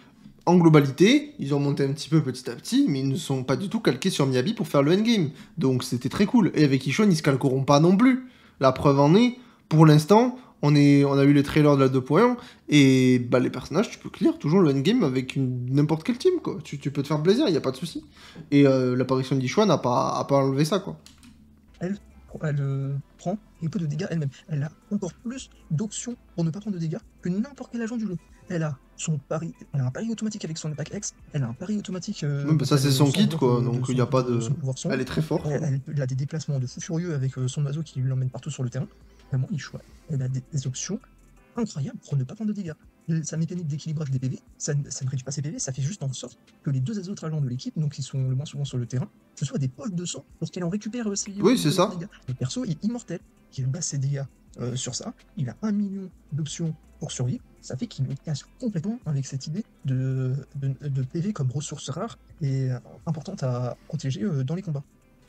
En globalité, ils ont monté un petit peu petit à petit, mais ils ne sont pas du tout calqués sur Miyabi pour faire le endgame. Donc c'était très cool. Et avec Yishuan, ils se calqueront pas non plus. La preuve en est, pour l'instant... On a eu les trailers de la 2.1, et bah, les personnages, tu peux clear toujours le endgame avec n'importe quel team, quoi. Tu peux te faire plaisir, il n'y a pas de souci. Et l'apparition de Yishuan n'a pas enlevé ça, quoi. Elle prend un peu de dégâts elle-même. Elle a encore plus d'options pour ne pas prendre de dégâts que n'importe quel agent du jeu. Elle a un pari automatique avec son attaque X, elle a un pari automatique... bah ça c'est son kit, quoi, donc il n'y a pas de... Elle est très forte. Elle a des déplacements de fou furieux avec son oiseau qui lui emmène partout sur le terrain. Vraiment, elle a des options incroyables pour ne pas prendre de dégâts. Sa mécanique d'équilibrage des PV, ça ne réduit pas ses PV, ça fait juste en sorte que les deux autres agents de l'équipe, donc qui sont le moins souvent sur le terrain, ce soit des poches de sang lorsqu'elle en récupère ses oui, c'est ça. dégâts. Le perso est immortel, il base ses dégâts sur ça, il a 1 million d'options pour survivre, ça fait qu'il me casse complètement avec cette idée de PV comme ressource rare et importante à protéger dans les combats.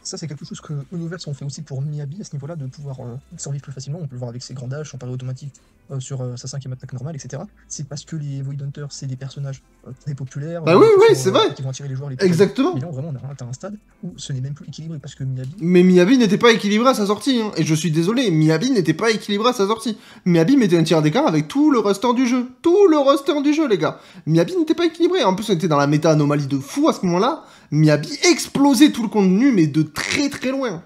Ça, c'est quelque chose que Universe ont fait aussi pour Miyabi à ce niveau-là, de pouvoir survivre plus facilement. On peut le voir avec ses grands dash, son pari automatique sur sa 5e attaque normale, etc. C'est parce que les Void Hunters, c'est des personnages très populaires. Bah oui, oui, c'est vrai. Qui vont attirer les joueurs les plus. Exactement. Mais là, vraiment, on a atteint un stade où ce n'est même plus équilibré parce que Miyabi. Mais Miyabi n'était pas équilibré à sa sortie, hein. Et je suis désolé, Miyabi n'était pas équilibré à sa sortie. Miyabi mettait un tiers d'écart avec tout le roster du jeu. Tout le roster du jeu, les gars. Miyabi n'était pas équilibré. En plus, on était dans la méta anomalie de fou à ce moment-là. Miyabi explosait tout le contenu, mais de très très loin.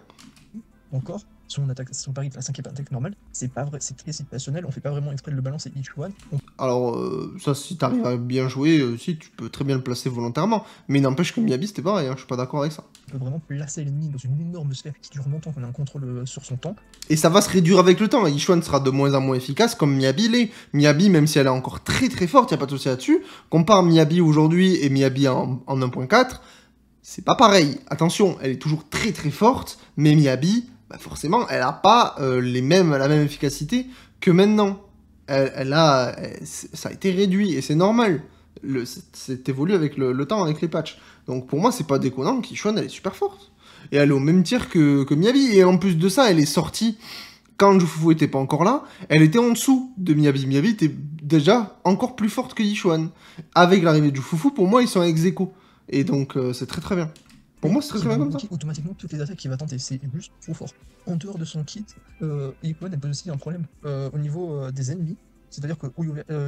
Encore, son pari de la 5e attaque normale, c'est pas vrai, c'est très situationnel, on fait pas vraiment exprès de le balancer each one. Alors, ça, si t'arrives à bien jouer, si, tu peux très bien le placer volontairement. Mais il n'empêche que Miyabi, c'était pareil, hein, je suis pas d'accord avec ça. On peut vraiment placer l'ennemi dans une énorme sphère qui dure longtemps, qu'on a un contrôle sur son temps. Et ça va se réduire avec le temps. Ichuan sera de moins en moins efficace comme Miyabi l'est. Miyabi, même si elle est encore très très forte, y a pas de souci là-dessus. Compare Miyabi aujourd'hui et Miyabi en 1.4, c'est pas pareil. Attention, elle est toujours très très forte, mais Miyabi, bah forcément, elle a pas la même efficacité que maintenant. Ça a été réduit et c'est normal. C'est évolué avec le temps, avec les patchs. Donc pour moi, c'est pas déconnant qu'Ichuan, elle est super forte. Et elle est au même tiers que Miyabi. Et en plus de ça, elle est sortie quand Jufufu était pas encore là. Elle était en dessous de Miyabi. Miyabi était déjà encore plus forte que Ichuan. Avec l'arrivée de Jufufu, pour moi, ils sont ex aequo. Et donc, c'est très très bien. Pour moi, c'est très très bien comme ça. Automatiquement, toutes les attaques qu'il va tenter, c'est juste trop fort. En dehors de son kit, Ichuan, elle pose aussi un problème au niveau des ennemis. C'est-à-dire que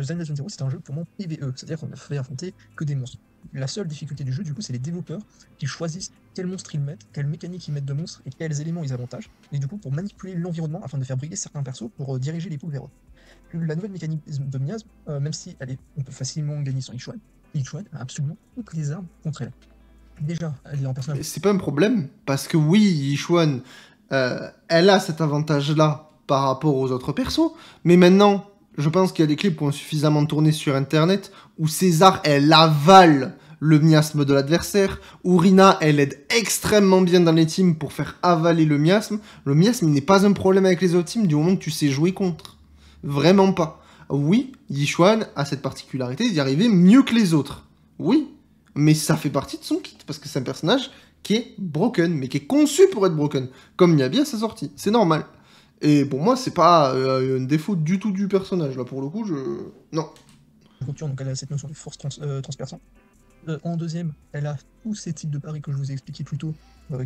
Zenless Zone Zero, c'est un jeu purement PvE. C'est-à-dire qu'on ne fait affronter que des monstres. La seule difficulté du jeu, du coup, c'est les développeurs qui choisissent quels monstres ils mettent, quelles mécaniques ils mettent de monstres et quels éléments ils avantagent. Et du coup, pour manipuler l'environnement afin de faire briller certains persos pour diriger les poules vers eux. La nouvelle mécanique de miasme, même si on peut facilement gagner sans Ichuan a absolument toutes les armes contre elle. Déjà, elle est en personnage. C'est pas un problème, parce que oui, Ichuan, elle a cet avantage-là par rapport aux autres persos, mais maintenant, je pense qu'il y a des clips qui ont suffisamment tourné sur internet où César, elle avale le miasme de l'adversaire, où Rina, elle aide extrêmement bien dans les teams pour faire avaler le miasme. Le miasme n'est pas un problème avec les autres teams du moment que tu sais jouer contre. Vraiment pas. Oui, Ichuan a cette particularité d'y arriver mieux que les autres. Oui, mais ça fait partie de son kit, parce que c'est un personnage qui est broken, mais qui est conçu pour être broken, comme Miyabi à sa sortie. C'est normal. Et pour moi, c'est pas un défaut du tout du personnage, là, pour le coup, non. Donc elle a cette notion de force transperçante. En deuxième, elle a tous ces types de paris que je vous ai expliqué plus tôt,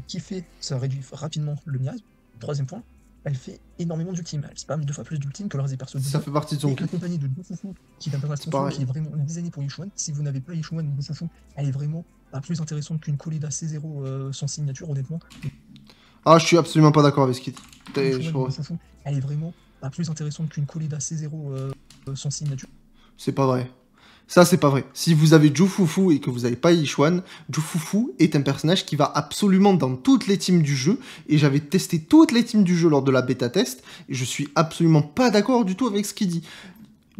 qui fait, ça réduit rapidement le miasme. Troisième point, elle fait énormément d'ultime. Elle spam 2 fois plus d'ultime que le reste des persos. Ça fait partie de son kit. Accompagné de Jufufu, qui est un personnage qui est vraiment designé pour Ichuan. Si vous n'avez pas Ichuan ou Jufufu, elle est vraiment pas plus intéressante qu'une Coleda C0 sans signature, honnêtement. Ah, je suis absolument pas d'accord avec ce kit. Elle est vraiment pas plus intéressante qu'une Coleda C0 sans signature. C'est pas vrai. Ça, c'est pas vrai. Si vous avez Jufufu et que vous n'avez pas Ichuan, Jufufu est un personnage qui va absolument dans toutes les teams du jeu, et j'avais testé toutes les teams du jeu lors de la bêta test, et je suis absolument pas d'accord du tout avec ce qu'il dit.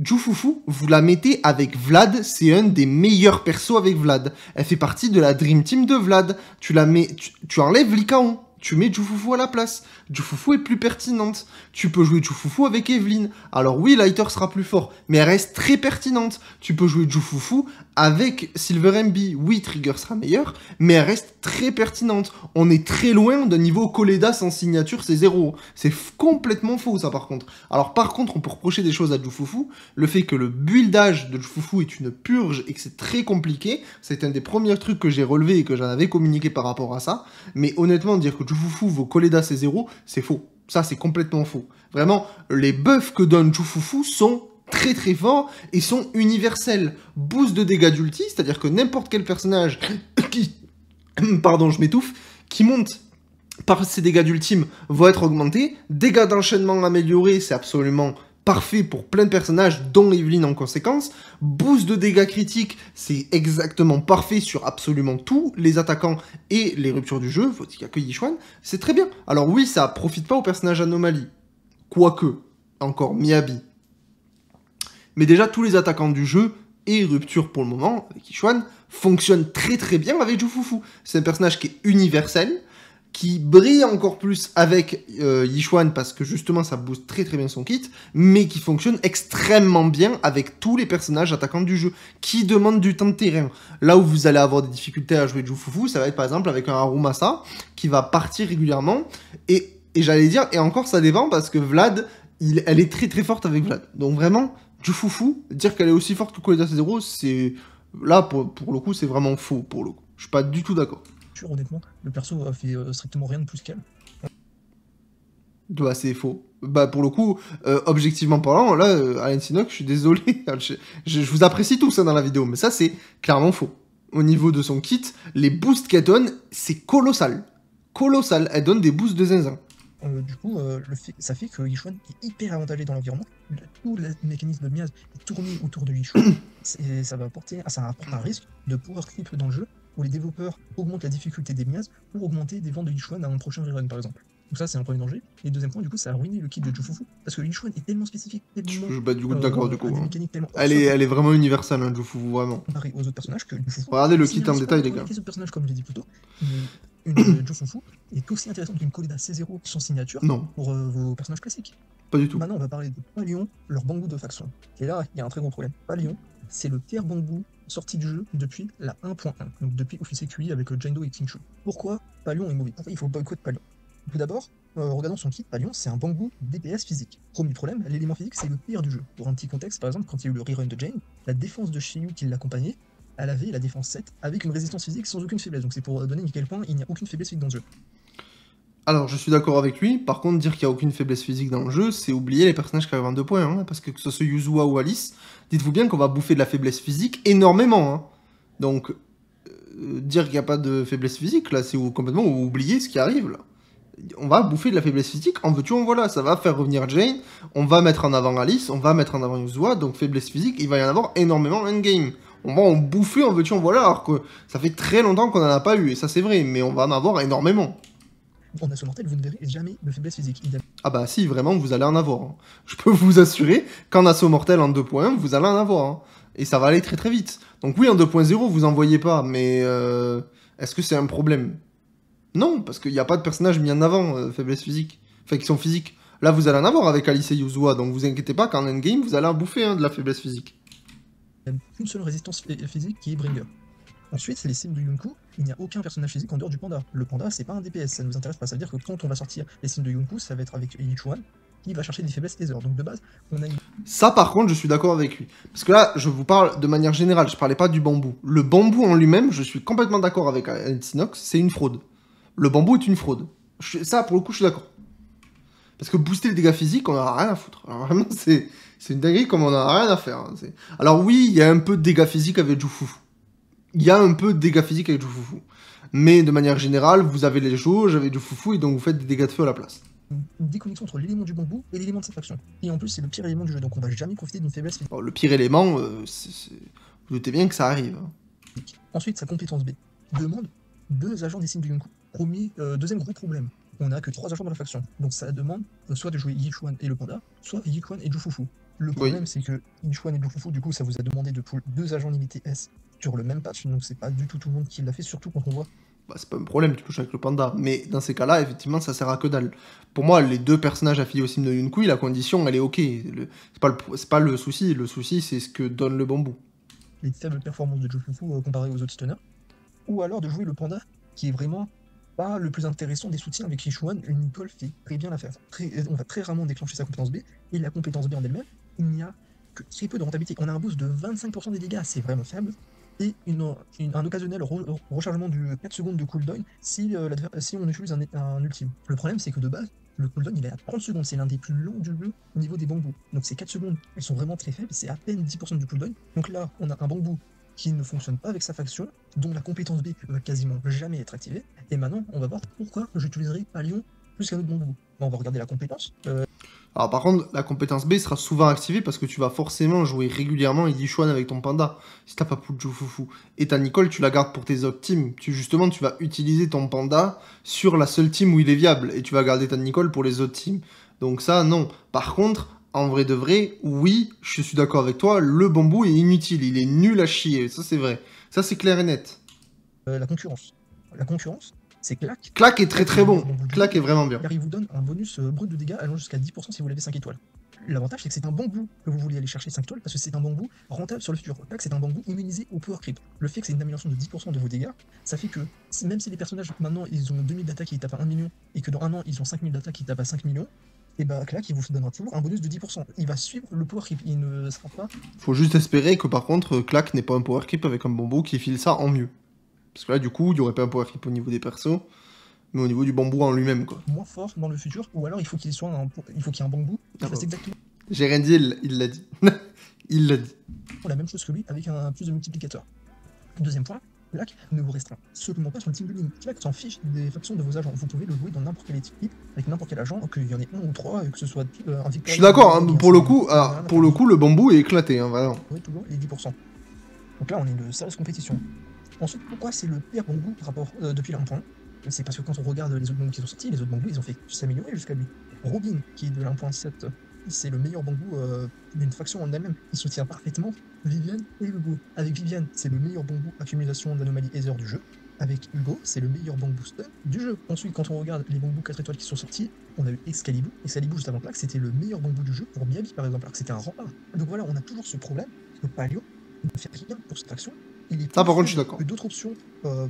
Jufufu, vous la mettez avec Vlad, c'est un des meilleurs persos avec Vlad. Elle fait partie de la Dream Team de Vlad. Tu la mets, tu enlèves Lycaon. Tu mets Jufufu à la place. Jufufu est plus pertinente. Tu peux jouer Jufufu avec Evelyn. Alors oui, Lighter sera plus fort, mais elle reste très pertinente. Tu peux jouer Jufufu avec Silver MB. Oui, Trigger sera meilleur, mais elle reste très pertinente. On est très loin d'un niveau Coleda sans signature, c'est 0. C'est complètement faux, ça, par contre. Alors par contre, on peut reprocher des choses à Jufufu. Le fait que le buildage de Jufufu est une purge et que c'est très compliqué, c'est un des premiers trucs que j'ai relevé et que j'en avais communiqué par rapport à ça. Mais honnêtement, dire que Jufufu vaut Coleda c'est 0, c'est faux. Ça, c'est complètement faux. Vraiment, les buffs que donne Jufufu sont très très forts et sont universels. Boost de dégâts d'ulti, c'est-à-dire que n'importe quel personnage qui... Pardon, je m'étouffe, qui monte par ses dégâts d'ultime va être augmenté. Dégâts d'enchaînement améliorés, c'est absolument parfait pour plein de personnages, dont Evelyn en conséquence. Boost de dégâts critiques, c'est exactement parfait sur absolument tous les attaquants et les ruptures du jeu, faut qu'il n'y a que Ichuan, c'est très bien. Alors oui, ça profite pas aux personnages anomalie, quoique, encore Miyabi. Mais déjà, tous les attaquants du jeu, et rupture pour le moment, avec Ichuan, fonctionnent très très bien avec Jufufu. C'est un personnage qui est universel, qui brille encore plus avec Yichuan parce que justement ça booste très très bien son kit, mais qui fonctionne extrêmement bien avec tous les personnages attaquants du jeu, qui demandent du temps de terrain. Là où vous allez avoir des difficultés à jouer Jufufu, ça va être par exemple avec un Harumasa qui va partir régulièrement, et j'allais dire, et encore ça dépend parce que Vlad, elle est très très forte avec Vlad. Donc vraiment, Jufufu, dire qu'elle est aussi forte que Coletta C0, c'est... Là, pour le coup, c'est vraiment faux, pour le coup. Je suis pas du tout d'accord. Honnêtement, le perso a fait strictement rien de plus qu'elle. Bah, c'est faux. Bah, pour le coup, objectivement parlant, là, Alain Sinoc, je suis désolé. je vous apprécie tous ça dans la vidéo, mais ça, c'est clairement faux. Au niveau de son kit, les boosts qu'elle donne, c'est colossal. Colossal. Elle donne des boosts de zinzin. Du coup, ça fait que Yichuan est hyper avantagé dans l'environnement. Tout le mécanisme de miase est tourné autour de Yichuan. Ça apporte un risque de power creep dans le jeu, où les développeurs augmentent la difficulté des mias pour augmenter des ventes de Yichuan à un prochain rerun par exemple. Donc ça c'est un premier danger. Et deuxième point, du coup ça a ruiné le kit de Jufufu, parce que Yichuan est tellement spécifique, tellement... Bah, du coup, d'accord, du coup. Des mécaniques tellement Elle est vraiment universelle, hein, Jufufu, vraiment. comparé aux autres personnages que Jufufu... Regardez le kit en détail, les gars. Les autres personnages, comme j'ai dit plus tôt, une Jufufu est aussi intéressante qu'une Coletta C0 sans signature Non, pour vos personnages classiques. pas du tout. Maintenant, on va parler de Palion, leur bambou de faction. Et là, il y a un très gros problème. Palion, c'est le pire bambou sorti du jeu depuis la 1.1, donc depuis Officier QI avec Jendo et King Shu. Pourquoi Palion est mauvais? Pourquoi il faut boycott Palion? Tout d'abord, regardons son kit, Palion, c'est un bambou DPS physique. Premier problème, l'élément physique, c'est le pire du jeu. Pour un petit contexte, par exemple, quand il y a eu le rerun de Jane, la défense de Shiyu qui l'accompagnait, elle avait la défense 7 avec une résistance physique sans aucune faiblesse. Donc c'est pour donner à quel point il n'y a aucune faiblesse physique dans le jeu. Alors, je suis d'accord avec lui. Par contre, dire qu'il n'y a aucune faiblesse physique dans le jeu, c'est oublier les personnages qui arrivent en 2 points. Hein, parce que ce soit Yuzua ou Alice, dites-vous bien qu'on va bouffer de la faiblesse physique énormément. Hein. Donc, dire qu'il n'y a pas de faiblesse physique, là, c'est complètement oublier ce qui arrive, là. On va bouffer de la faiblesse physique, en veux-tu, en voilà. Ça va faire revenir Jane, on va mettre en avant Alice, on va mettre en avant Yuzua, donc faiblesse physique, il va y en avoir énormément en endgame. On va en bouffer, en veux-tu, en voilà, alors que ça fait très longtemps qu'on n'en a pas eu, et ça c'est vrai, mais on va en avoir énormément. En assaut mortel, vous ne verrez jamais de faiblesse physique. Ah bah si, vraiment, vous allez en avoir. Hein. Je peux vous assurer qu'en assaut mortel en 2 points, vous allez en avoir. Hein. Et ça va aller très très vite. Donc oui, en 2.0, vous en voyez pas, mais est-ce que c'est un problème? Non, parce qu'il n'y a pas de personnage mis en avant, faiblesse physique. Enfin, qui sont physiques. Là, vous allez en avoir avec Alice et Yuzua, donc vous inquiétez pas qu'en endgame, vous allez en bouffer hein, de la faiblesse physique. Il n'y a qu'une seule résistance physique qui est Bringer. Ensuite, c'est les signes de Yunku, il n'y a aucun personnage physique en dehors du panda. Le panda, c'est pas un DPS, ça nous intéresse pas. Ça veut dire que quand on va sortir les signes de Yunku, ça va être avec Yichuan, qui va chercher des faiblesses Ether. Donc de base, on a une... Ça, par contre, je suis d'accord avec lui. Parce que là, je vous parle de manière générale, je parlais pas du bambou. Le bambou en lui-même, je suis complètement d'accord avec Sinox, c'est une fraude. Le bambou est une fraude. Ça, pour le coup, je suis d'accord. Parce que booster les dégâts physiques, on en a rien à foutre. Alors vraiment, c'est une dinguerie comme on en a rien à faire. Hein. Alors oui, il y a un peu de dégâts physiques avec Jufufu. Il y a un peu de dégâts physiques avec Jufufu. Mais de manière générale, vous avez les jauges avec Jufufu et donc vous faites des dégâts de feu à la place. Une déconnexion entre l'élément du bambou et l'élément de sa faction. Et en plus, c'est le pire élément du jeu, donc on va jamais profiter d'une faiblesse physique. Alors, le pire élément, vous doutez bien que ça arrive. Hein. Ensuite, sa compétence B demande 2 agents des signes de Yunku. Deuxième gros problème, on n'a que 3 agents dans la faction. Donc ça demande soit de jouer Yichuan et le panda, soit Yichuan et Jufufu. Le problème, c'est que Yichuan et Jufufu, du coup, ça vous a demandé de pull 2 agents limités S sur le même patch, donc c'est pas du tout le monde qui l'a fait, surtout quand on voit. Bah, c'est pas un problème, tu peux jouer avec le panda. Mais dans ces cas-là, effectivement, ça sert à que dalle. Pour moi, les 2 personnages affiliés au sim de Yunku, la condition, elle est ok. C'est pas le souci. Le souci, c'est ce que donne le bambou. Les faibles performances de Jufufu comparées aux autres stunners. Ou alors de jouer le panda, qui est vraiment pas le plus intéressant des soutiens avec Yichuan. Une Nicole fait très bien l'affaire. On va très rarement déclencher sa compétence B. Et la compétence B en elle-même, il n'y a que très peu de rentabilité. On a un boost de 25% des dégâts, c'est vraiment faible. Et un occasionnel rechargement du 4 secondes de cooldown si on utilise un ultime. Le problème, c'est que de base, le cooldown il est à 30 secondes, c'est l'un des plus longs du jeu au niveau des bambous. Donc ces 4 secondes, elles sont vraiment très faibles, c'est à peine 10% du cooldown. Donc là, on a un bambou qui ne fonctionne pas avec sa faction, dont la compétence B va quasiment jamais être activée. Et maintenant, on va voir pourquoi j'utiliserai Palion plus qu'un autre bambou. On va regarder la compétence. Alors par contre, la compétence B sera souvent activée parce que tu vas forcément jouer régulièrement Yichuan avec ton panda. Si t'as pas pour Jufufu. Et ta Nicole, tu la gardes pour tes autres teams. Justement, tu vas utiliser ton panda sur la seule team où il est viable. Et tu vas garder ta Nicole pour les autres teams. Donc ça, non. Par contre, en vrai de vrai, oui, je suis d'accord avec toi, le bambou est inutile. Il est nul à chier. Ça, c'est vrai. Ça, c'est clair et net. La concurrence. La concurrence, c'est Clack. Clack est très très bon. Clack est vraiment bien. Car il vous donne un bonus brut de dégâts allant jusqu'à 10% si vous l'avez 5 étoiles. L'avantage, c'est que c'est un bambou que vous voulez aller chercher 5 étoiles parce que c'est un bambou rentable sur le futur. Clack, c'est un bambou immunisé au power creep. Le fait que c'est une amélioration de 10% de vos dégâts, ça fait que même si les personnages maintenant ils ont 2000 d'attaque et ils tapent à 1 million et que dans un an ils ont 5000 d'attaque et ils tapent à 5 millions, et bah Clack il vous donnera toujours un bonus de 10%. Il va suivre le power creep, il ne sera pas. Faut juste espérer que par contre Clack n'est pas un power creep avec un bambou qui file ça en mieux. Parce que là du coup il n'y aurait pas un power creep au niveau des persos, mais au niveau du bambou en lui-même quoi. Moins fort dans le futur, ou alors il faut qu'il soit il faut qu'il y ait un bambou qui fasse exactement. J'ai rien dit, il l'a dit. Il l'a dit. La même chose que lui avec un plus de multiplicateur. Deuxième point, Clack ne vous restreint absolument pas sur le team building. Clack s'en fiche des factions de vos agents. Vous pouvez le jouer dans n'importe quelle équipe, avec n'importe quel agent, qu'il y en ait un ou trois, que ce soit un victoire. Je suis d'accord, hein, pour le coup, le bambou est éclaté, hein, vraiment. Oui, toujours les 10%. Donc là, on est une sérieuse compétition. Ensuite, pourquoi c'est le pire bambou par rapport depuis la 1.1 ? C'est parce que quand on regarde les autres bambous qui sont sortis, les autres bambous, ils ont fait s'améliorer jusqu'à lui. Robin, qui est de la 1.7, c'est le meilleur bambou d'une faction en elle-même. Il soutient parfaitement Viviane et Hugo. Avec Viviane, c'est le meilleur bambou accumulation d'anomalies Ether du jeu. Avec Hugo, c'est le meilleur bambou stun du jeu. Ensuite, quand on regarde les bambous 4 étoiles qui sont sortis, on a eu Excalibur. Excalibur, juste avant Clack, c'était le meilleur bambou du jeu pour Miyabi, par exemple, alors que c'était un rempart. Donc voilà, on a toujours ce problème que Palio ne fait rien pour cette faction. Il est par contre, je suis d'accord. D'autres options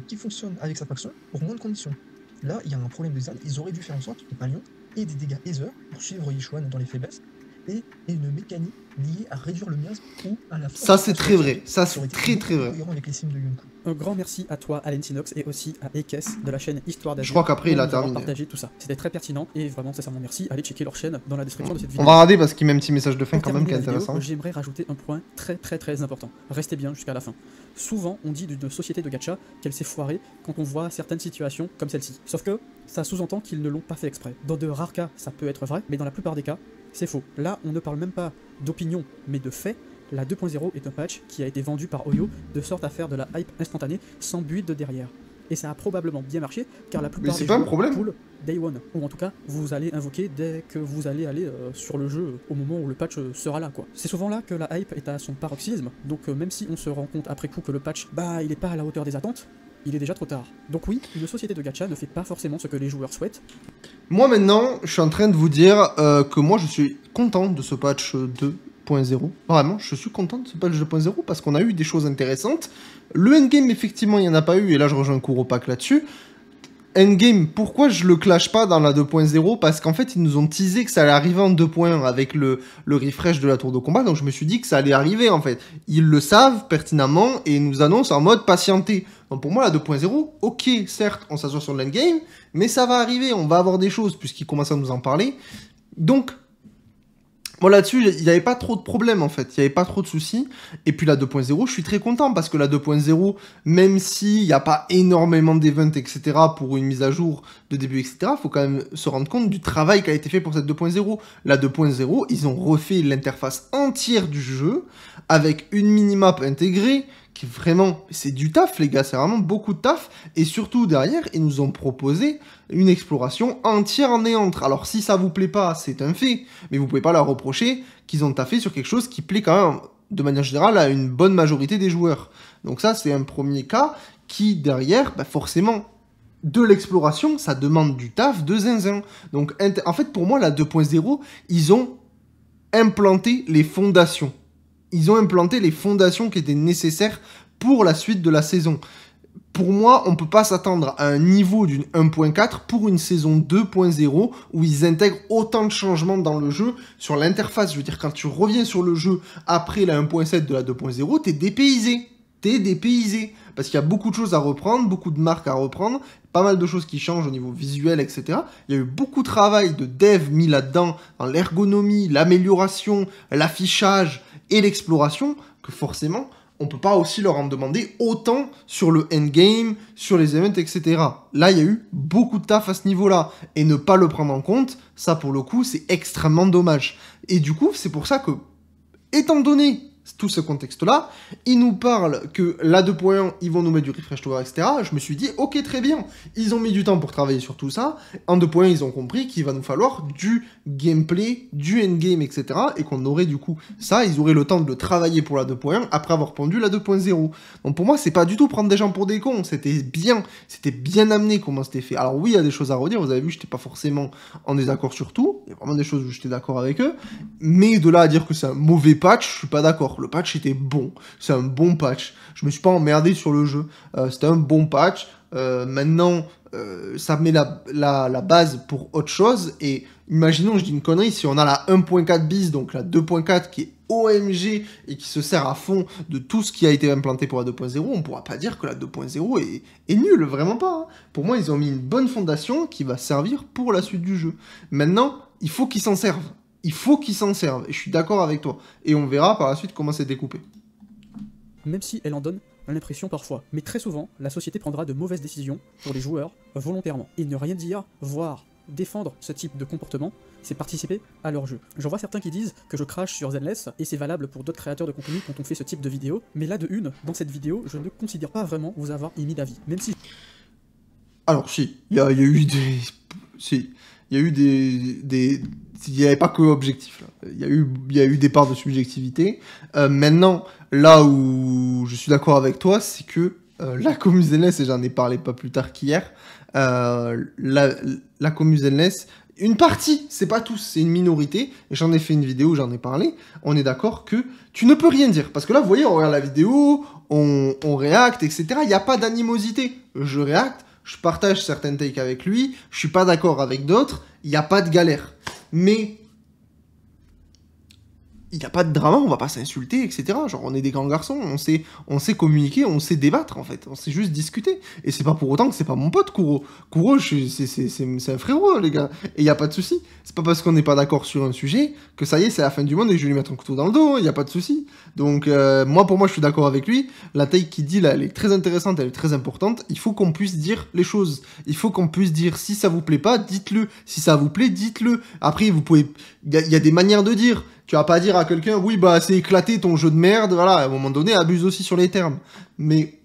qui fonctionnent avec sa faction pour moins de conditions. Là, il y a un problème de design. Ils auraient dû faire en sorte que Palion ait des dégâts Ether pour suivre Yishuan dans les faiblesses et une mécanique liée à réduire le miasme ou à la. Ça, c'est très vrai. Ça, c'est très très vrai. Avec les signes de Yunku. Un grand merci à toi, Alentinox, et aussi à Ekes de la chaîne Histoire d'Azur. Je crois qu'après, il a terminé. Partagé tout ça. C'était très pertinent et vraiment, sincèrement, merci. Allez checker leur chaîne dans la description de cette vidéo. On va regarder parce qu'il met un petit message de fin quand même qui est intéressant. J'aimerais rajouter un point très important. Restez bien jusqu'à la fin. Souvent, on dit d'une société de gacha qu'elle s'est foirée quand on voit certaines situations comme celle-ci. Sauf que ça sous-entend qu'ils ne l'ont pas fait exprès. Dans de rares cas, ça peut être vrai, mais dans la plupart des cas, c'est faux. Là, on ne parle même pas d'opinion, mais de fait. La 2.0 est un patch qui a été vendu par Oyo de sorte à faire de la hype instantanée sans build de derrière. Et ça a probablement bien marché car la plupart des joueurs pool Day One, ou en tout cas vous allez invoquer dès que vous allez aller sur le jeu au moment où le patch sera là quoi. C'est souvent là que la hype est à son paroxysme, donc même si on se rend compte après coup que le patch, il est pas à la hauteur des attentes, il est déjà trop tard. Donc oui, une société de gacha ne fait pas forcément ce que les joueurs souhaitent. Moi maintenant, je suis en train de vous dire que moi je suis content de ce patch 2.0. Vraiment, je suis content de ce patch 2.0 parce qu'on a eu des choses intéressantes. Le endgame, effectivement, il n'y en a pas eu, et là je rejoins Kuropak là-dessus. Endgame, pourquoi je le clash pas dans la 2.0? Parce qu'en fait, ils nous ont teasé que ça allait arriver en 2.1 avec le refresh de la tour de combat, donc je me suis dit que ça allait arriver en fait. Ils le savent pertinemment et nous annoncent en mode patienter. Donc pour moi, la 2.0, ok, certes, on s'assure sur l'endgame, mais ça va arriver, on va avoir des choses puisqu'ils commencent à nous en parler. Donc, bon, là-dessus, il n'y avait pas trop de problèmes, en fait. Il n'y avait pas trop de soucis. Et puis, la 2.0, je suis très content, parce que la 2.0, même s'il n'y a pas énormément d'events, etc., pour une mise à jour de début, etc., il faut quand même se rendre compte du travail qui a été fait pour cette 2.0. La 2.0, ils ont refait l'interface entière du jeu, avec une minimap intégrée, qui vraiment, c'est du taf, les gars, c'est vraiment beaucoup de taf. Et surtout, derrière, ils nous ont proposé une exploration entière en néantre. Alors, si ça vous plaît pas, c'est un fait, mais vous pouvez pas leur reprocher qu'ils ont taffé sur quelque chose qui plaît quand même, de manière générale, à une bonne majorité des joueurs. Donc ça, c'est un premier cas qui, derrière, forcément, de l'exploration, ça demande du taf de zinzin. Donc, en fait, pour moi, la 2.0, ils ont implanté les fondations. Ils ont implanté les fondations qui étaient nécessaires pour la suite de la saison. Pour moi, on ne peut pas s'attendre à un niveau d'une 1.4 pour une saison 2.0 où ils intègrent autant de changements dans le jeu sur l'interface. Je veux dire, quand tu reviens sur le jeu après la 1.7 de la 2.0, t'es dépaysé. T'es dépaysé. Parce qu'il y a beaucoup de choses à reprendre, beaucoup de marques à reprendre, pas mal de choses qui changent au niveau visuel, etc. Il y a eu beaucoup de travail de dev mis là-dedans, dans l'ergonomie, l'amélioration, l'affichage et l'exploration, que forcément, on peut pas aussi leur en demander autant sur le endgame, sur les events, etc. Là, il y a eu beaucoup de taf à ce niveau-là. Et ne pas le prendre en compte, ça, pour le coup, c'est extrêmement dommage. Et du coup, c'est pour ça que, étant donné tout ce contexte-là. Ils nous parlent que la 2.1, ils vont nous mettre du refresh tower, etc. Je me suis dit, ok, très bien. Ils ont mis du temps pour travailler sur tout ça. En 2.1, ils ont compris qu'il va nous falloir du gameplay, du endgame, etc. Et qu'on aurait du coup ça, ils auraient le temps de le travailler pour la 2.1 après avoir pondu la 2.0. Donc pour moi, c'est pas du tout prendre des gens pour des cons. C'était bien amené comment c'était fait. Alors oui, il y a des choses à redire. Vous avez vu, j'étais pas forcément en désaccord sur tout. Il y a vraiment des choses où j'étais d'accord avec eux. Mais de là à dire que c'est un mauvais patch, je suis pas d'accord. Le patch était bon. C'est un bon patch. Je me suis pas emmerdé sur le jeu. C'était un bon patch. Maintenant, ça met la base pour autre chose. Et imaginons, je dis une connerie, si on a la 1.4 bis, donc la 2.4 qui est OMG et qui se sert à fond de tout ce qui a été implanté pour la 2.0, on pourra pas dire que la 2.0 est nulle, vraiment pas. Hein. Pour moi, ils ont mis une bonne fondation qui va servir pour la suite du jeu. Maintenant, il faut qu'ils s'en servent. Il faut qu'ils s'en servent. Et je suis d'accord avec toi. Et on verra par la suite comment c'est découpé. Même si elle en donne l'impression parfois. Mais très souvent, la société prendra de mauvaises décisions pour les joueurs volontairement. Et ne rien dire, voire défendre ce type de comportement, c'est participer à leur jeu. J'en vois certains qui disent que je crache sur Zenless, et c'est valable pour d'autres créateurs de contenu quand on fait ce type de vidéo, mais là de une, dans cette vidéo, je ne considère pas vraiment vous avoir émis d'avis, même si... Alors si, il y a eu des... Si, il y a eu des... Il n'y avait pas que objectif, là. Il y a eu des parts de subjectivité. Maintenant, là où je suis d'accord avec toi, c'est que la commu Zenless, et j'en ai parlé pas plus tard qu'hier, la commu Zenless, une partie, c'est pas tous, c'est une minorité, et j'en ai fait une vidéo où j'en ai parlé, on est d'accord que tu ne peux rien dire, parce que là, vous voyez, on regarde la vidéo, on réacte, etc., il n'y a pas d'animosité, je réacte, je partage certaines takes avec lui, je suis pas d'accord avec d'autres, il n'y a pas de galère, mais... il n'y a pas de drama, on va pas s'insulter, etc. Genre, on est des grands garçons, on sait communiquer, on sait débattre, en fait. On sait juste discuter. Et c'est pas pour autant que c'est pas mon pote, Kuro. Kuro, c'est un frérot, les gars. Et il n'y a pas de souci. C'est pas parce qu'on n'est pas d'accord sur un sujet que ça y est, c'est la fin du monde et je vais lui mettre un couteau dans le dos, il n'y a pas de souci. Donc, pour moi, je suis d'accord avec lui. La take qu'il dit, là, elle est très intéressante, elle est très importante. Il faut qu'on puisse dire les choses. Il faut qu'on puisse dire, si ça vous plaît pas, dites-le. Si ça vous plaît, dites-le. Après, vous pouvez... Il y a des manières de dire. Tu vas pas dire à quelqu'un, oui, bah, c'est éclaté ton jeu de merde, voilà, à un moment donné, abuse aussi sur les termes. Mais,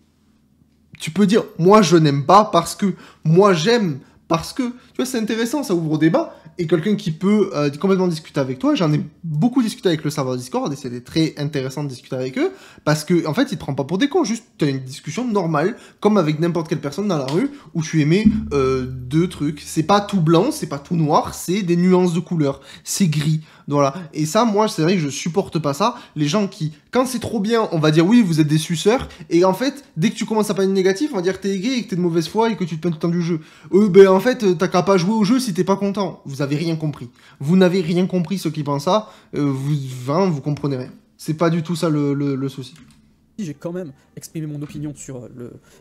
tu peux dire, moi, je n'aime pas parce que, moi, j'aime parce que, tu vois, c'est intéressant, ça ouvre au débat, et quelqu'un qui peut complètement discuter avec toi, j'en ai beaucoup discuté avec le serveur Discord, et c'était très intéressant de discuter avec eux, parce que, en fait, ils te prennent pas pour des cons, juste, tu as une discussion normale, comme avec n'importe quelle personne dans la rue, où tu émets deux trucs. C'est pas tout blanc, c'est pas tout noir, c'est des nuances de couleurs, c'est gris. Voilà. Et ça, moi, c'est vrai que je supporte pas ça. Les gens qui, quand c'est trop bien, on va dire oui, vous êtes des suceurs. Et en fait, dès que tu commences à parler négatif, on va dire que t'es aigri et que t'es de mauvaise foi et que tu te plains tout le temps du jeu. En fait, t'as qu'à pas jouer au jeu si t'es pas content. Vous avez rien compris. Vous n'avez rien compris, ceux qui pensent ça. Vous comprenez rien. C'est pas du tout ça le souci. J'ai quand même exprimé mon opinion sur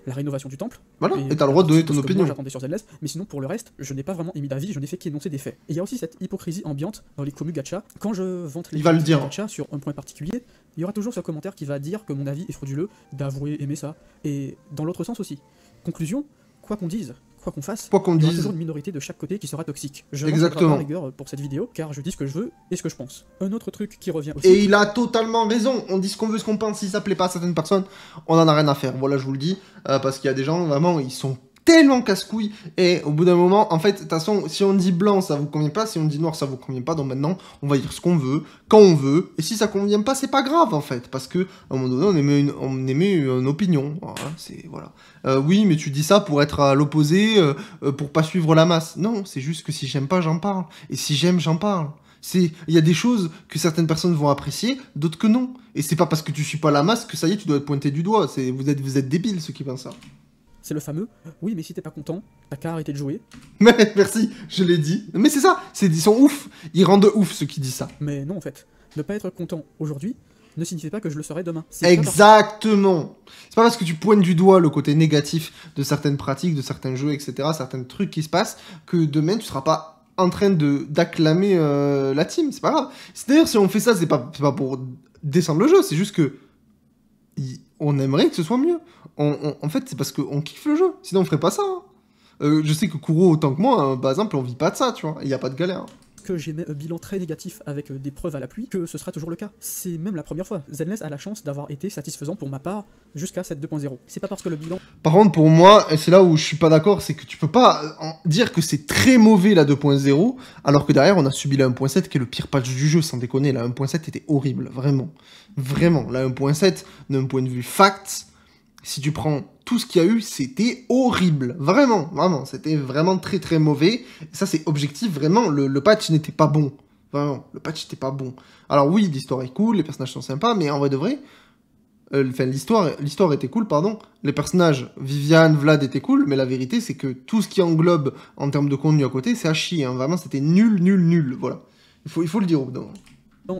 la rénovation du temple. Voilà, et t'as le droit de donner ton opinion. Moi j'attendais sur Zenless, mais sinon pour le reste, je n'ai pas vraiment émis d'avis, je n'ai fait qu'énoncer des faits. Et il y a aussi cette hypocrisie ambiante dans les commus gacha. Quand je vante les gacha sur un point particulier, il y aura toujours ce commentaire qui va dire que mon avis est frauduleux, d'avouer aimer ça. Et dans l'autre sens aussi. Conclusion, quoi qu'on dise, quoi qu'on fasse, il y aura toujours une minorité de chaque côté qui sera toxique. Je n'en pas rigueur pour cette vidéo, car je dis ce que je veux et ce que je pense. Un autre truc qui revient aussi... Et il a totalement raison, on dit ce qu'on veut, ce qu'on pense, si ça plaît pas à certaines personnes, on en a rien à faire, voilà je vous le dis, parce qu'il y a des gens, vraiment, ils sont tellement casse-couilles, et au bout d'un moment, en fait, de toute façon, si on dit blanc, ça vous convient pas, si on dit noir, ça vous convient pas, donc maintenant, on va dire ce qu'on veut, quand on veut, et si ça convient pas, c'est pas grave, en fait, parce que, à un moment donné, on émet une opinion, voilà. Oui, mais tu dis ça pour être à l'opposé, pour pas suivre la masse. Non, c'est juste que si j'aime pas, j'en parle, et si j'aime, j'en parle. Il y a des choses que certaines personnes vont apprécier, d'autres que non. Et c'est pas parce que tu suis pas la masse que ça y est, tu dois être pointé du doigt. Vous êtes débiles, ceux qui pensent ça. C'est le fameux « Oui, mais si t'es pas content, t'as qu'à arrêter de jouer. » Mais merci, je l'ai dit. Mais c'est ça, ils sont ouf. Ils rendent ouf, ceux qui disent ça. Mais non, en fait. Ne pas être content aujourd'hui ne signifie pas que je le serai demain. Exactement. C'est pas parce que tu pointes du doigt le côté négatif de certaines pratiques, de certains jeux, etc., certains trucs qui se passent, que demain, tu seras pas en train d'acclamer la team. C'est pas grave. D'ailleurs, si on fait ça, c'est pas pour descendre le jeu, c'est juste que on aimerait que ce soit mieux. En fait, c'est parce qu'on kiffe le jeu. Sinon, on ferait pas ça. Hein. Je sais que Kuro, autant que moi, par exemple, on vit pas de ça, tu vois. Il y a pas de galère. que j'émets un bilan très négatif avec des preuves à l'appui, que ce sera toujours le cas. C'est même la première fois. Zenless a la chance d'avoir été satisfaisant pour ma part jusqu'à cette 2.0. C'est pas parce que le bilan... Par contre, pour moi, et c'est là où je suis pas d'accord, c'est que tu peux pas dire que c'est très mauvais la 2.0, alors que derrière on a subi la 1.7 qui est le pire patch du jeu, sans déconner. La 1.7 était horrible, vraiment. Vraiment, la 1.7, d'un point de vue fact, si tu prends tout ce qu'il y a eu, c'était horrible. Vraiment, vraiment, c'était vraiment très très mauvais. Et ça c'est objectif, vraiment, le patch n'était pas bon. Vraiment, le patch n'était pas bon. Alors oui, l'histoire est cool, les personnages sont sympas, mais en vrai de vrai... Enfin, l'histoire était cool, pardon. Les personnages, Viviane, Vlad étaient cool, mais la vérité, c'est que tout ce qui englobe en termes de contenu à côté, c'est à chier. Hein. Vraiment, c'était nul, nul, nul. Voilà. Il faut le dire au bout d'un moment.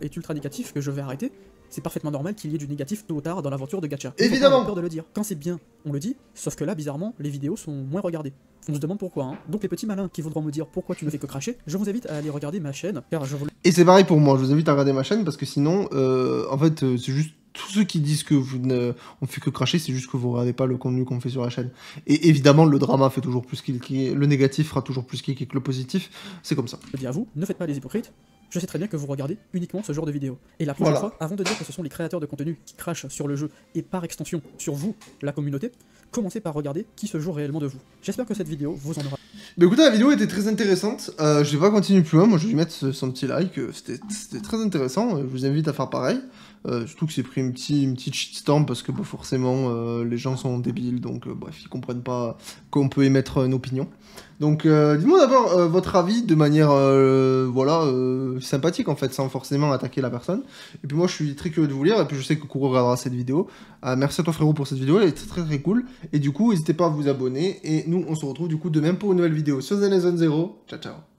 est ultra négatif que je vais arrêter. C'est parfaitement normal qu'il y ait du négatif tôt ou tard dans l'aventure de gacha. Évidemment. J'ai peur de le dire. Quand c'est bien, on le dit, sauf que là, bizarrement, les vidéos sont moins regardées. On se demande pourquoi, hein. Donc les petits malins qui voudront me dire pourquoi tu ne fais que cracher, je vous invite à aller regarder ma chaîne, car je vous... Et c'est pareil pour moi, je vous invite à regarder ma chaîne, parce que sinon, en fait, c'est juste... Tous ceux qui disent que on fait que cracher, c'est juste que vous regardez pas le contenu qu'on fait sur la chaîne. Et évidemment, le drama fait toujours plus cliquer, le négatif fera toujours plus cliquer que le positif, c'est comme ça. Je dis à vous, ne faites pas les hypocrites. Je sais très bien que vous regardez uniquement ce genre de vidéos. Et la prochaine Voilà. fois, avant de dire que ce sont les créateurs de contenu qui crachent sur le jeu, et par extension sur vous, la communauté, commencez par regarder qui se joue réellement de vous. J'espère que cette vidéo vous en aura... Mais écoutez, la vidéo était très intéressante, je vais pas continuer plus loin, moi je vais lui mettre son petit like, c'était très intéressant, je vous invite à faire pareil. Surtout que c'est pris une petite shitstorm parce que bah, forcément les gens sont débiles, donc bref, ils comprennent pas qu'on peut émettre une opinion. Donc dites-moi d'abord votre avis de manière sympathique en fait, sans forcément attaquer la personne. Et puis moi je suis très curieux de vous lire, et puis je sais que Kuro regardera cette vidéo. Merci à toi frérot pour cette vidéo, elle est très très cool. Et du coup n'hésitez pas à vous abonner, et nous on se retrouve du coup demain pour une nouvelle vidéo sur Zenless Zone 0. Ciao ciao.